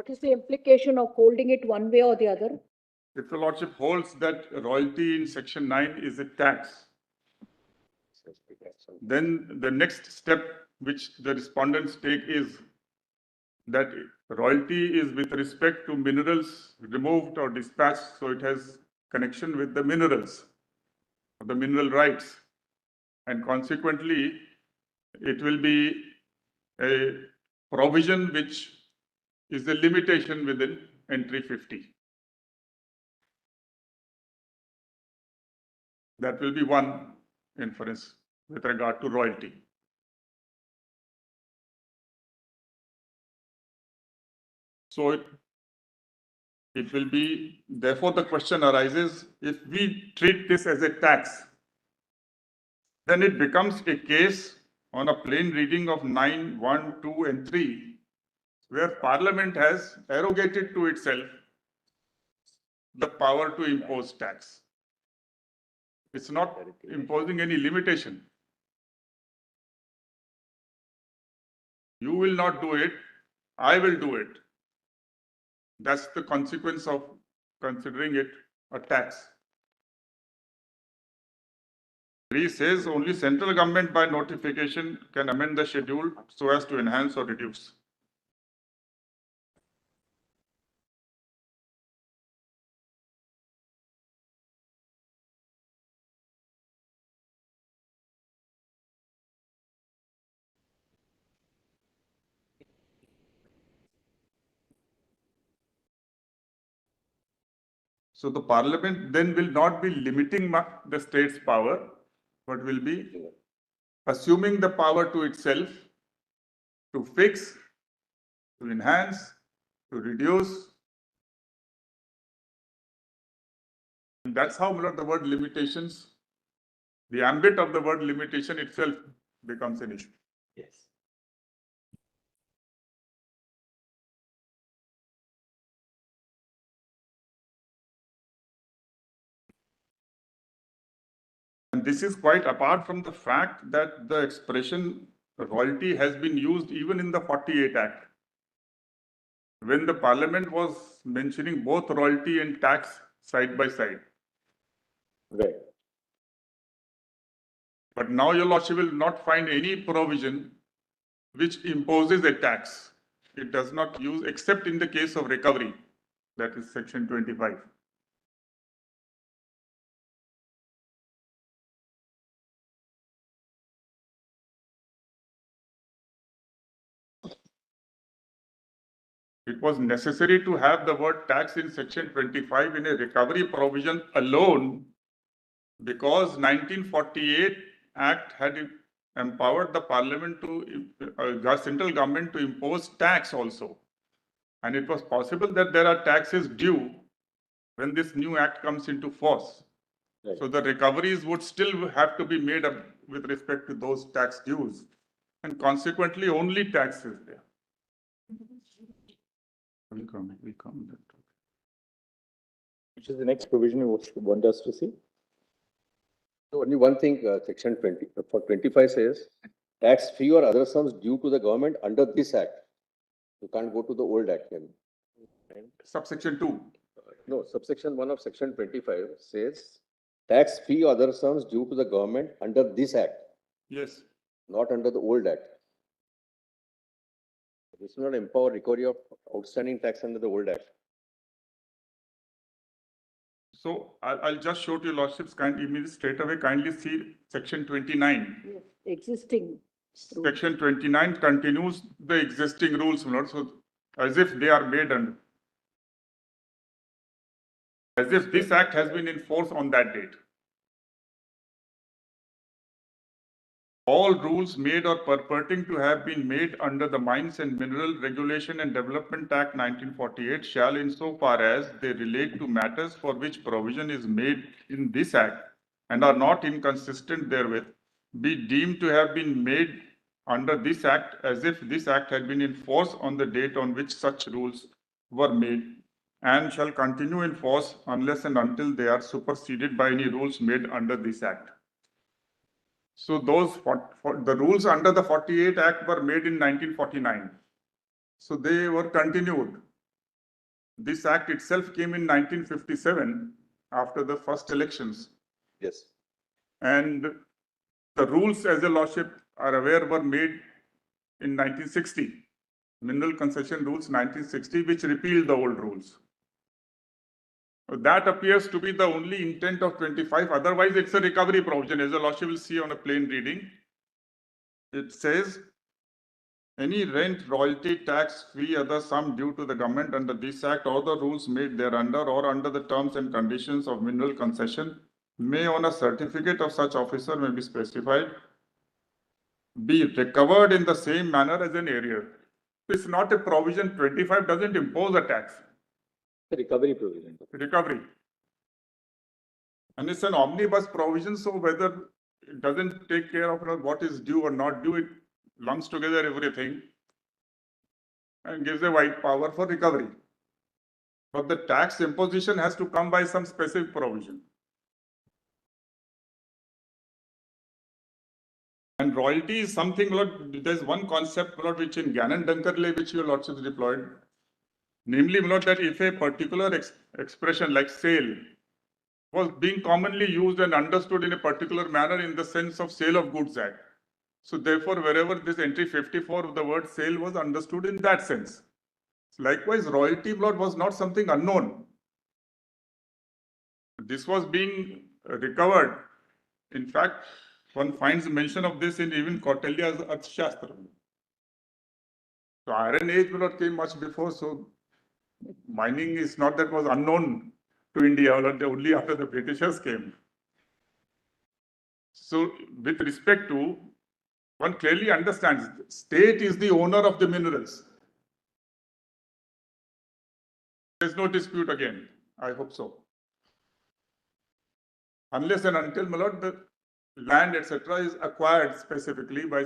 What is the implication of holding it one way or the other? if your lordship holds that royalty in section 9 is a tax, then the next step which the respondents take is that royalty is with respect to minerals removed or dispatched, so it has connection with the minerals, the mineral rights, and consequently it will be a provision which is a limitation within entry 50. That will be one inference with regard to royalty. So it will be, therefore the question arises, if we treat this as a tax, then it becomes a case on a plain reading of 9, 1, 2 and 3, where Parliament has arrogated to itself the power to impose tax. It's not imposing any limitation. You will not do it, I will do it. That's the consequence of considering it a tax. 3 says only central government by notification can amend the schedule so as to enhance or reduce. So the Parliament then will not be limiting the state's power, but will be assuming the power to itself to fix, to enhance, to reduce. And that's how the word limitations, the ambit of the word limitation itself becomes an issue. Yes. And this is quite apart from the fact that the expression royalty has been used even in the 48 Act. When the Parliament was mentioning both royalty and tax side by side. Right. But now your lordship will not find any provision which imposes a tax. It does not use, except in the case of recovery, that is section 25. It was necessary to have the word tax in section 25 in a recovery provision alone because 1948 Act had empowered the Parliament to, central government to impose tax also. And it was possible that there are taxes due when this new act comes into force. Right. So the recoveries would still have to be made up with respect to those tax dues. And consequently, only tax is there. We'll come. Which is the next provision you want us to see? So only one thing, section 20, for 25 says, tax fee or other sums due to the government under this act. You can't go to the old act then. Subsection 2. No, subsection 1 of section 25 says, tax fee or other sums due to the government under this act, Yes. not under the old act. This will not empower recovery of outstanding tax under the old act. So I'll just show to your lordships, immediately straight away, kindly see section 29. Yes, existing. Section 29 continues the existing rules, my lord, so as if they are made under. As if this act has been in force on that date. All rules made or purporting to have been made under the Mines and Mineral Regulation and Development Act 1948 shall, insofar as they relate to matters for which provision is made in this act and are not inconsistent therewith, be deemed to have been made under this act as if this act had been in force on the date on which such rules were made, and shall continue in force unless and until they are superseded by any rules made under this act. So those the rules under the 48 Act were made in 1949. So they were continued. This act itself came in 1957 after the first elections. Yes. And the rules, as the lordship are aware, were made in 1960. Mineral Concession Rules 1960, which repealed the old rules. That appears to be the only intent of 25. Otherwise, it's a recovery provision. As the lordship will see on a plain reading, it says, any rent, royalty, tax, fee, other sum due to the government under this act or the rules made thereunder or under the terms and conditions of mineral concession may on a certificate of such officer may be specified, be recovered in the same manner as an arrear. It's not a provision. 25 doesn't impose a tax. The recovery provision. Recovery. And it's an omnibus provision, so whether it doesn't take care of what is due or not due, it lumps together everything and gives a wide power for recovery. But the tax imposition has to come by some specific provision. And royalty is something, Lord, there's one concept, Lord, which in Gannon Dunkerley, which your lordship deployed, namely, Lord, that if a particular expression like sale was being commonly used and understood in a particular manner in the sense of sale of goods act. So therefore, wherever this entry 54 of the word sale was understood in that sense. Likewise, royalty, Lord, was not something unknown. This was being recovered. In fact, one finds mention of this in even Kautilya's Arthashastra. So Iron Age, Lord, came much before, so mining is not that was unknown to India, only after the Britishers came. So with respect to, one clearly understands, state is the owner of the minerals. There's no dispute again, I hope so. Unless and until, my lord, the land, etc. is acquired specifically by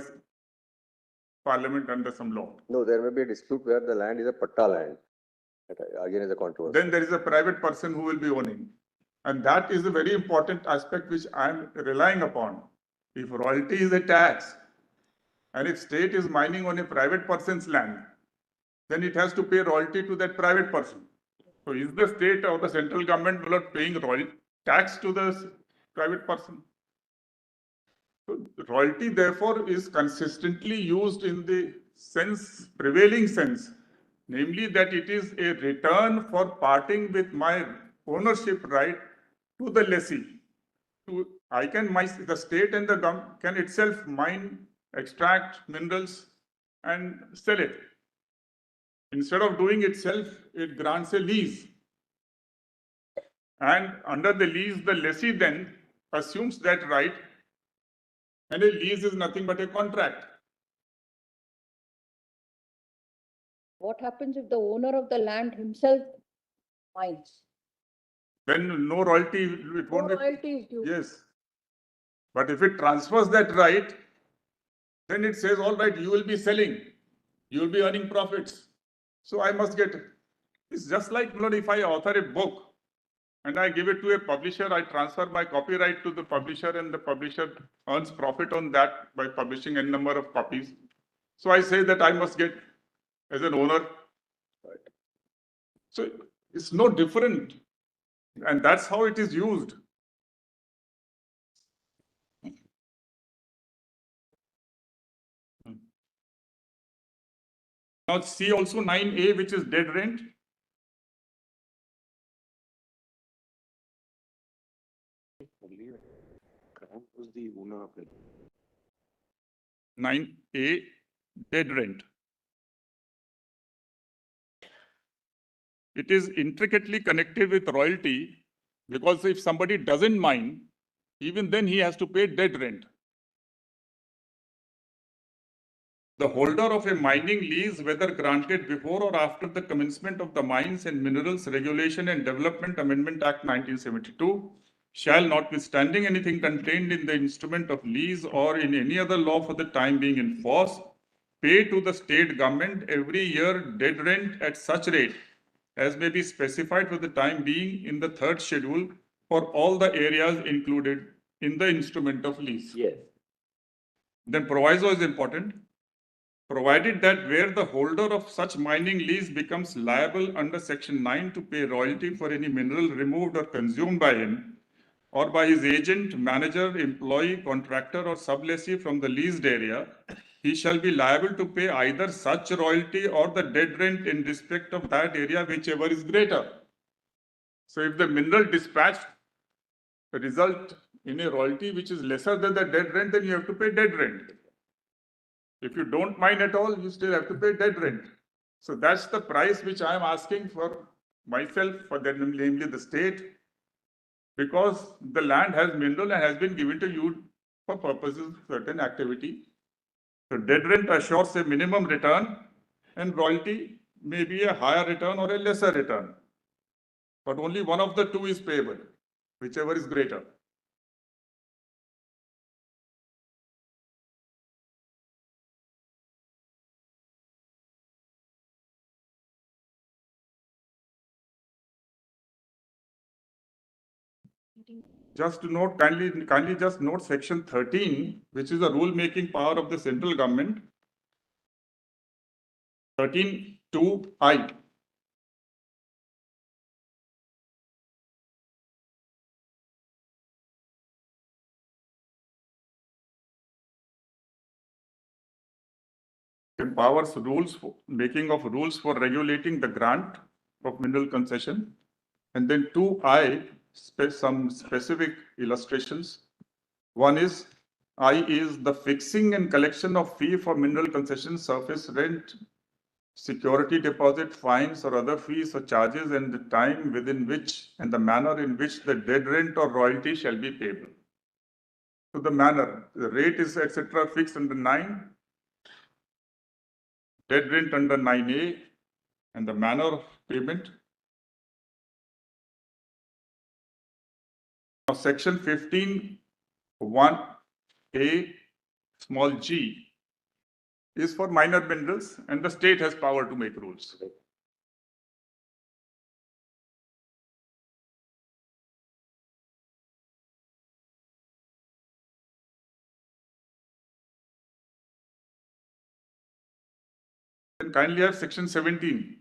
Parliament under some law. No, there may be a dispute where the land is a patta land. That again is a controversy. Then there is a private person who will be owning. And that is a very important aspect which I am relying upon. If royalty is a tax, and if state is mining on a private person's land, then it has to pay royalty to that private person. So is the state or the central government not paying royalty tax to the private person? So royalty therefore is consistently used in the sense, prevailing sense, namely that it is a return for parting with my ownership right to the lessee. The state and the government can itself mine, extract minerals and sell it. Instead of doing itself, it grants a lease. And under the lease, the lessee then assumes that right. And a lease is nothing but a contract. What happens if the owner of the land himself mines? Then no royalty, it won't No be. royalty is due. Yes. But if it transfers that right, then it says, all right, you will be selling, you will be earning profits. So I must get it. It's just like, if I author a book and I give it to a publisher, I transfer my copyright to the publisher and the publisher earns profit on that by publishing a number of copies. So I say that I must get as an owner. So it's no different. And that's how it is used. Now see also 9A, which is dead rent. Was the owner of it? 9A, dead rent. It is intricately connected with royalty because if somebody doesn't mine, even then he has to pay dead rent. The holder of a mining lease, whether granted before or after the commencement of the Mines and Minerals Regulation and Development Amendment Act 1972, shall, notwithstanding anything contained in the instrument of lease or in any other law for the time being in force, pay to the state government every year dead rent at such rate as may be specified for the time being in the third schedule for all the areas included in the instrument of lease. Yes. Then proviso is important. Provided that where the holder of such mining lease becomes liable under Section 9 to pay royalty for any mineral removed or consumed by him or by his agent, manager, employee, contractor or sublessee from the leased area, he shall be liable to pay either such royalty or the dead rent in respect of that area, whichever is greater. So if the mineral dispatch result in a royalty which is lesser than the dead rent, then you have to pay dead rent. If you don't mine at all, you still have to pay dead rent. So that's the price which I am asking for myself, for them, namely the state, because the land has mineral and has been given to you for purposes of certain activity. So dead rent assures a minimum return and royalty may be a higher return or a lesser return. But only one of the two is payable, whichever is greater. Just to note, kindly just note section 13, which is the rule-making power of the central government. 13(2)(I). Empowers rules for making of rules for regulating the grant of mineral concession. And then 2(I), some specific illustrations. One is, I is the fixing and collection of fee for mineral concession, surface rent, security deposit, fines or other fees or charges, and the time within which and the manner in which the dead rent or royalty shall be payable. So the manner, the rate is etc. fixed under 9, dead rent under 9A, and the manner of payment. Now section 15(1)(a) small g is for minor minerals and the state has power to make rules. Then kindly have section 17.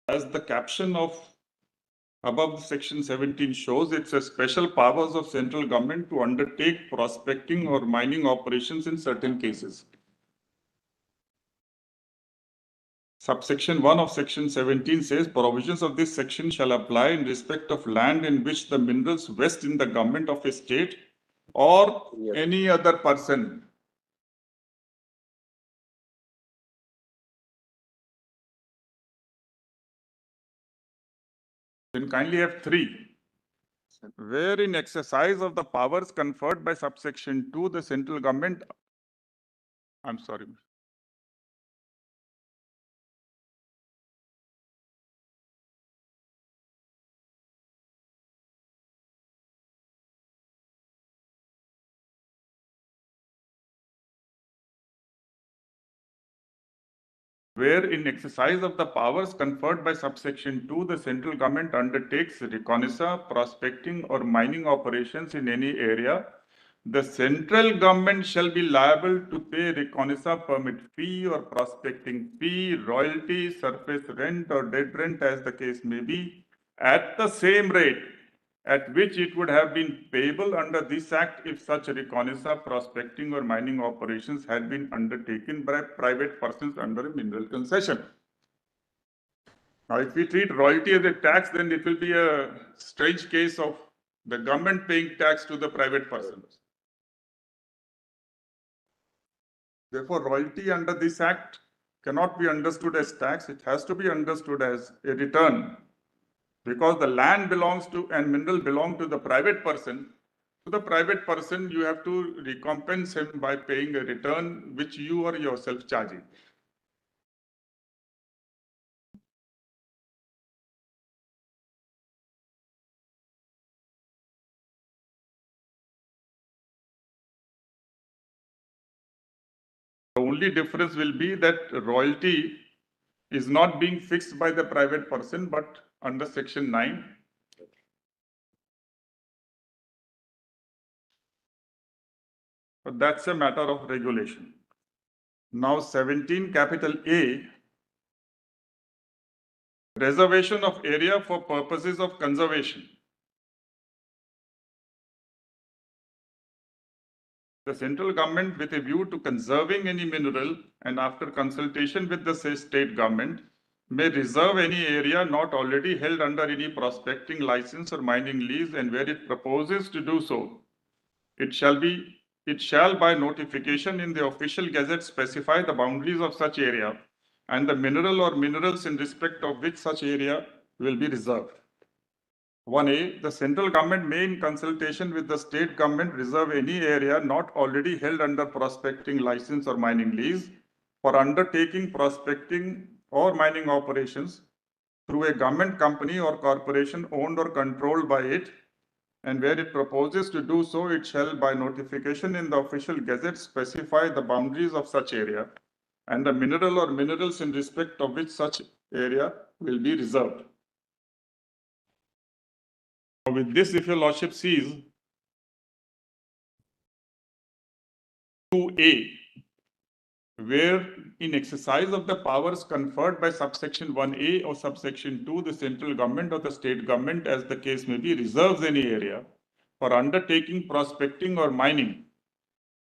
As the caption of above section 17 shows, it's a special powers of central government to undertake prospecting or mining operations in certain cases. Subsection 1 of section 17 says provisions of this section shall apply in respect of land in which the minerals vest in the government of a state or any other person. Then kindly have 3. Where in exercise of the powers conferred by subsection 2, the central government, I'm sorry. Where in exercise of the powers conferred by subsection 2, the central government undertakes reconnaissance, prospecting or mining operations in any area, the central government shall be liable to pay reconnaissance permit fee or prospecting fee, royalty, surface rent or dead rent as the case may be, at the same rate at which it would have been payable under this act if such reconnaissance, prospecting or mining operations had been undertaken by private persons under a mineral concession. Now, if we treat royalty as a tax, then it will be a strange case of the government paying tax to the private persons. Therefore, royalty under this act cannot be understood as tax. It has to be understood as a return. Because the land belongs to and mineral belong to the private person, to the private person you have to recompense him by paying a return which you are yourself charging. The only difference will be that royalty is not being fixed by the private person but under section 9. But that's a matter of regulation. Now 17 capital A, reservation of area for purposes of conservation. The central government, with a view to conserving any mineral and after consultation with the state government, may reserve any area not already held under any prospecting license or mining lease, and where it proposes to do so, it shall by notification in the official gazette specify the boundaries of such area and the mineral or minerals in respect of which such area will be reserved. 1A, the central government may in consultation with the state government reserve any area not already held under prospecting license or mining lease for undertaking prospecting or mining operations through a government company or corporation owned or controlled by it, and where it proposes to do so, it shall by notification in the official gazette specify the boundaries of such area and the mineral or minerals in respect of which such area will be reserved. With this, if your lordship sees 2A, where in exercise of the powers conferred by subsection 1A or subsection 2, the central government or the state government, as the case may be, reserves any area for undertaking prospecting or mining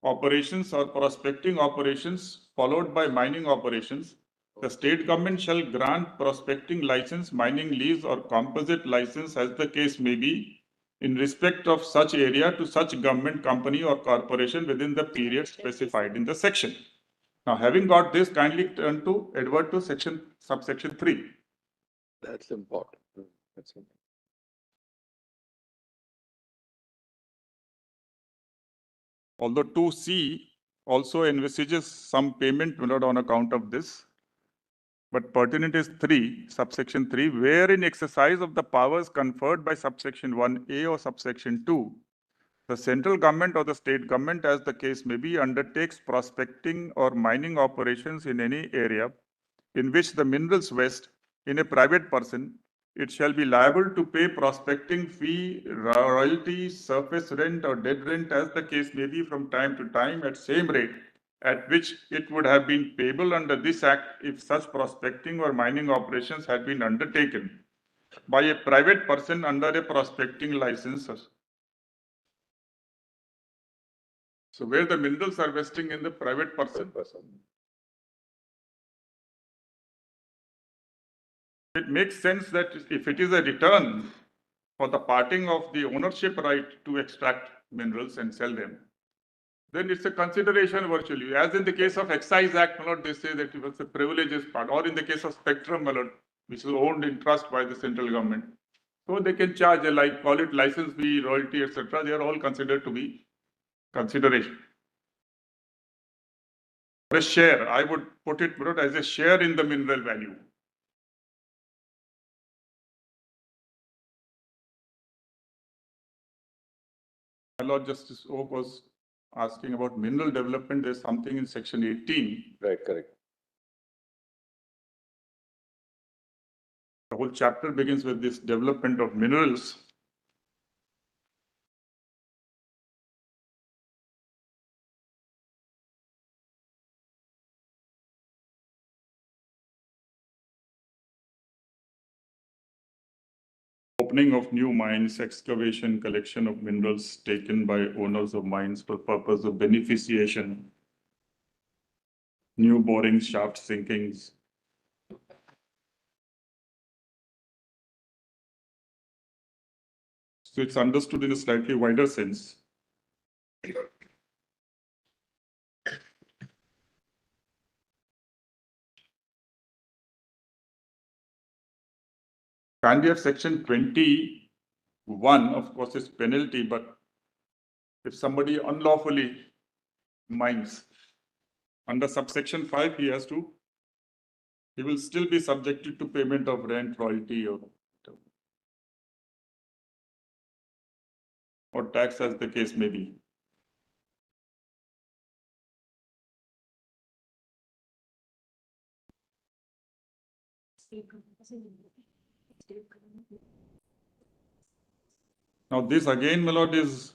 operations or prospecting operations followed by mining operations, the state government shall grant prospecting license, mining lease or composite license as the case may be in respect of such area to such government company or corporation within the period specified in the section. Now, having got this, kindly turn to advert to subsection 3. That's important. That's important. Although 2C also envisages some payment not on account of this, but pertinent is 3, subsection 3, where in exercise of the powers conferred by subsection 1A or subsection 2, the central government or the state government, as the case may be, undertakes prospecting or mining operations in any area in which the minerals vest in a private person, it shall be liable to pay prospecting fee, royalty, surface rent or dead rent, as the case may be, from time to time at same rate at which it would have been payable under this act if such prospecting or mining operations had been undertaken by a private person under a prospecting license. So where the minerals are vesting in the private person, it makes sense that if it is a return for the parting of the ownership right to extract minerals and sell them, then it's a consideration virtually. As in the case of Excise Act, my lord, they say that it was a privileges part, or in the case of Spectrum, my lord, which is owned in trust by the central government. So they can charge a, like, call it license fee, royalty, etc. They are all considered to be consideration. A share, I would put it, my lord, as a share in the mineral value. My Lord Justice O was asking about mineral development. There's something in section 18. Right, correct. The whole chapter begins with this development of minerals. Opening of new mines, excavation, collection of minerals taken by owners of mines for purpose of beneficiation, new borings, shaft sinkings. So it's understood in a slightly wider sense. Can we have section 21, of course, is penalty, but if somebody unlawfully mines, under subsection 5, he will still be subjected to payment of rent, royalty, or tax, as the case may be. Now, this again, my lord, is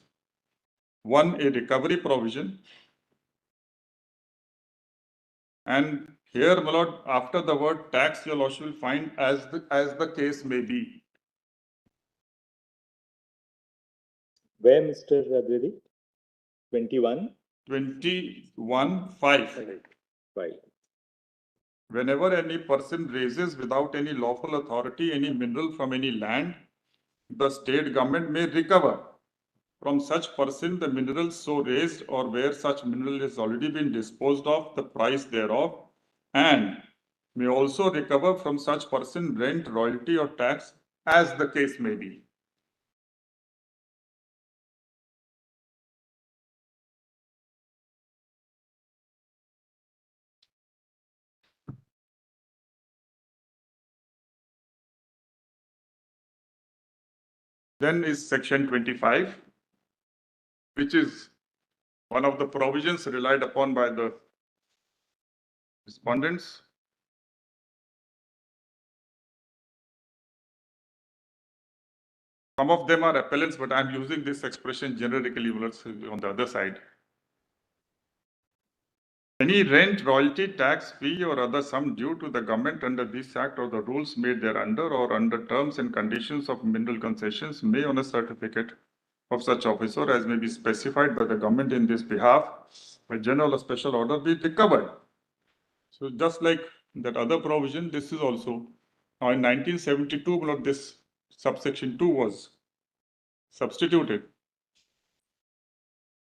one, a recovery provision. And here, my lord, after the word tax, your lordship will find as the case may be. Where, Mr. Advedi? 21? 21(5). Right. Whenever any person raises without any lawful authority any mineral from any land, the state government may recover from such person the mineral so raised, or where such mineral has already been disposed of, the price thereof, and may also recover from such person rent, royalty, or tax, as the case may be. Then is section 25, which is one of the provisions relied upon by the respondents. Some of them are appellants, but I'm using this expression generically on the other side. Any rent, royalty, tax, fee, or other sum due to the government under this act or the rules made thereunder, or under terms and conditions of mineral concessions, may on a certificate of such officer as may be specified by the government in this behalf, by general or special order, be recovered. So just like that other provision, this is also, now in 1972, this subsection 2 was substituted.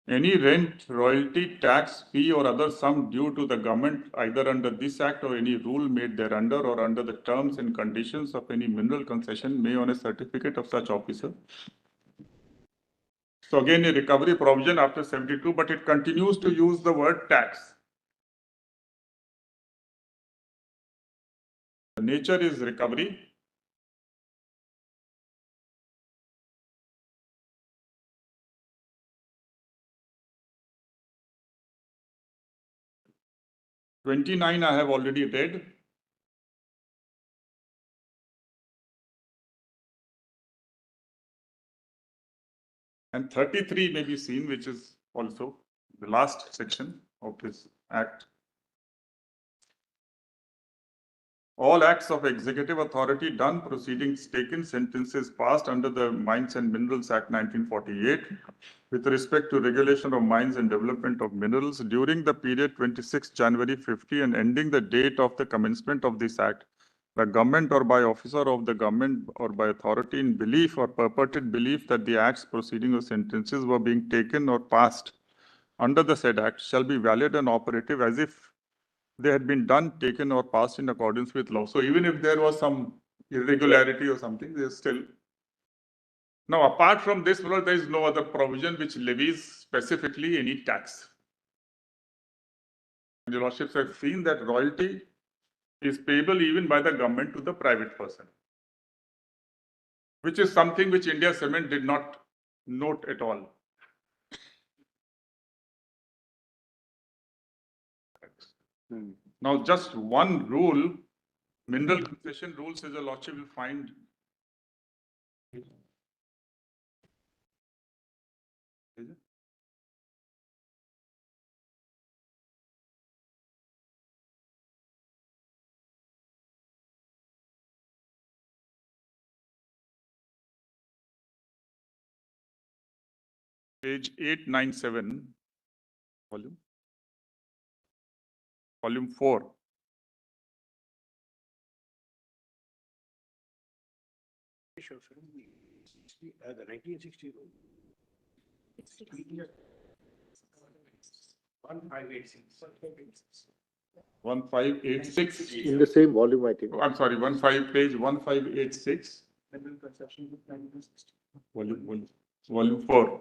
Any rent, royalty, tax, fee, or other sum due to the government either under this act or any rule made thereunder, or under the terms and conditions of any mineral concession, may on a certificate of such officer. So again, a recovery provision after 72, but it continues to use the word tax. The nature is recovery. 29 I have already read. And 33 may be seen, which is also the last section of this act. All acts of executive authority done, proceedings taken, sentences passed under the Mines and Minerals Act 1948 with respect to regulation of mines and development of minerals during the period 26 January 50 and ending the date of the commencement of this act, the government or by officer of the government or by authority in belief or purported belief that the acts, proceedings or sentences were being taken or passed under the said act shall be valid and operative as if they had been done, taken or passed in accordance with law. So even if there was some irregularity or something, there's still. Now, apart from this, there is no other provision which levies specifically any tax. Your Lordships have seen that royalty is payable even by the government to the private person, which is something which India Cement did not note at all. Now, just one rule, mineral concession rules, as a Lordship will find. Is it? Page 897, volume 4. The 1960 rule. 1586. 1586. In the same volume, I think. Oh, I'm sorry, page 1586. Volume 4.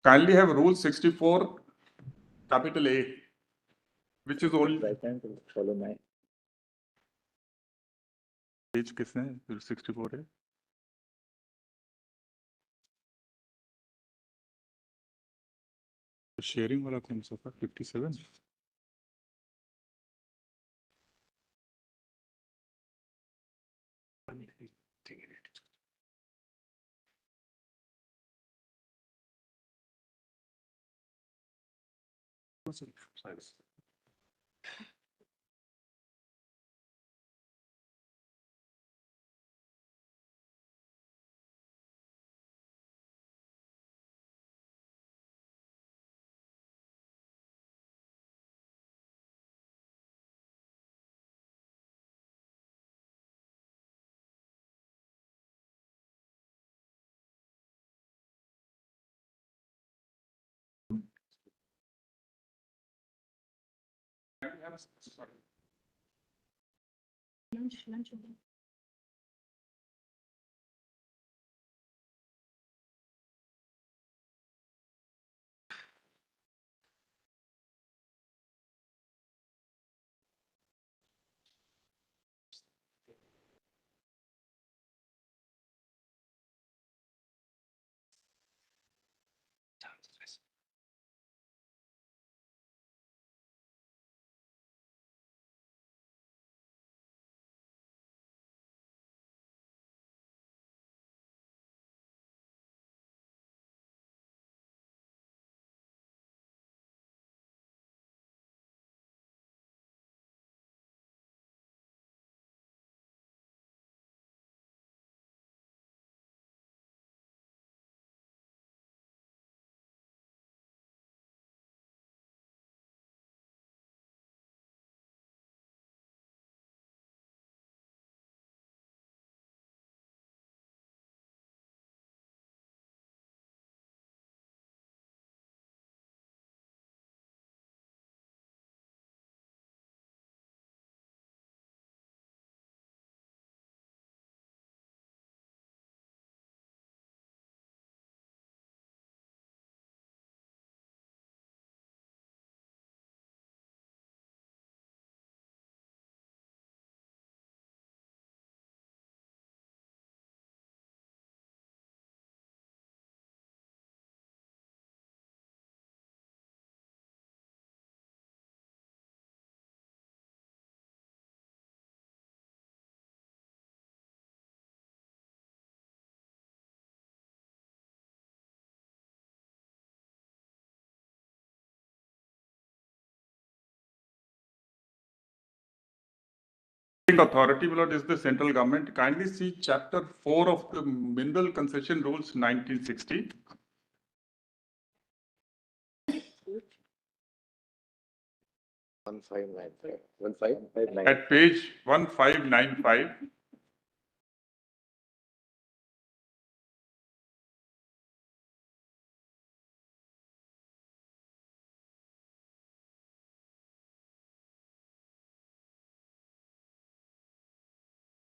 Kindly have rule 64, capital A, which is old. Follow my. Page किसने rule 64 है? Sharing वाला कौन सा था? 57. Lunch. Authority, my lord, is the central government. Kindly see chapter 4 of the Mineral Concession Rules 1960. One five nine five. 1559. At page 1595.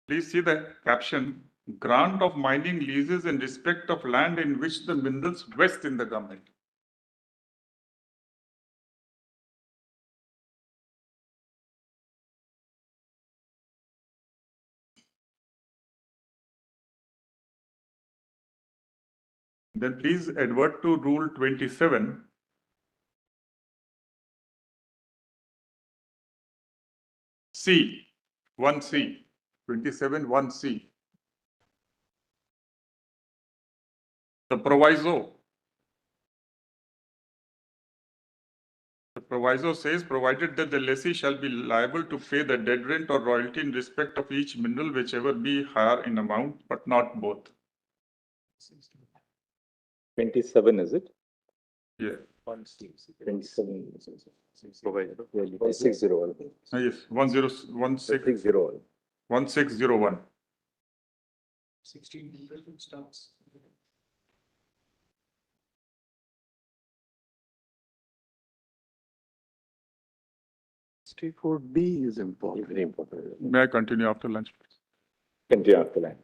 Please see the caption, grant of mining leases in respect of land in which the minerals vest in the government. Then please advert to Rule 27. C, 1C, 27, 1C. The proviso. The proviso says, provided that the lessee shall be liable to pay the dead rent or royalty in respect of each mineral, whichever be higher in amount, but not both. 27, is it? Yeah. 27. 1601. Yes, 1601. 1601. 1600 starts. 64B is important. Very important. May I continue after lunch? Continue after that.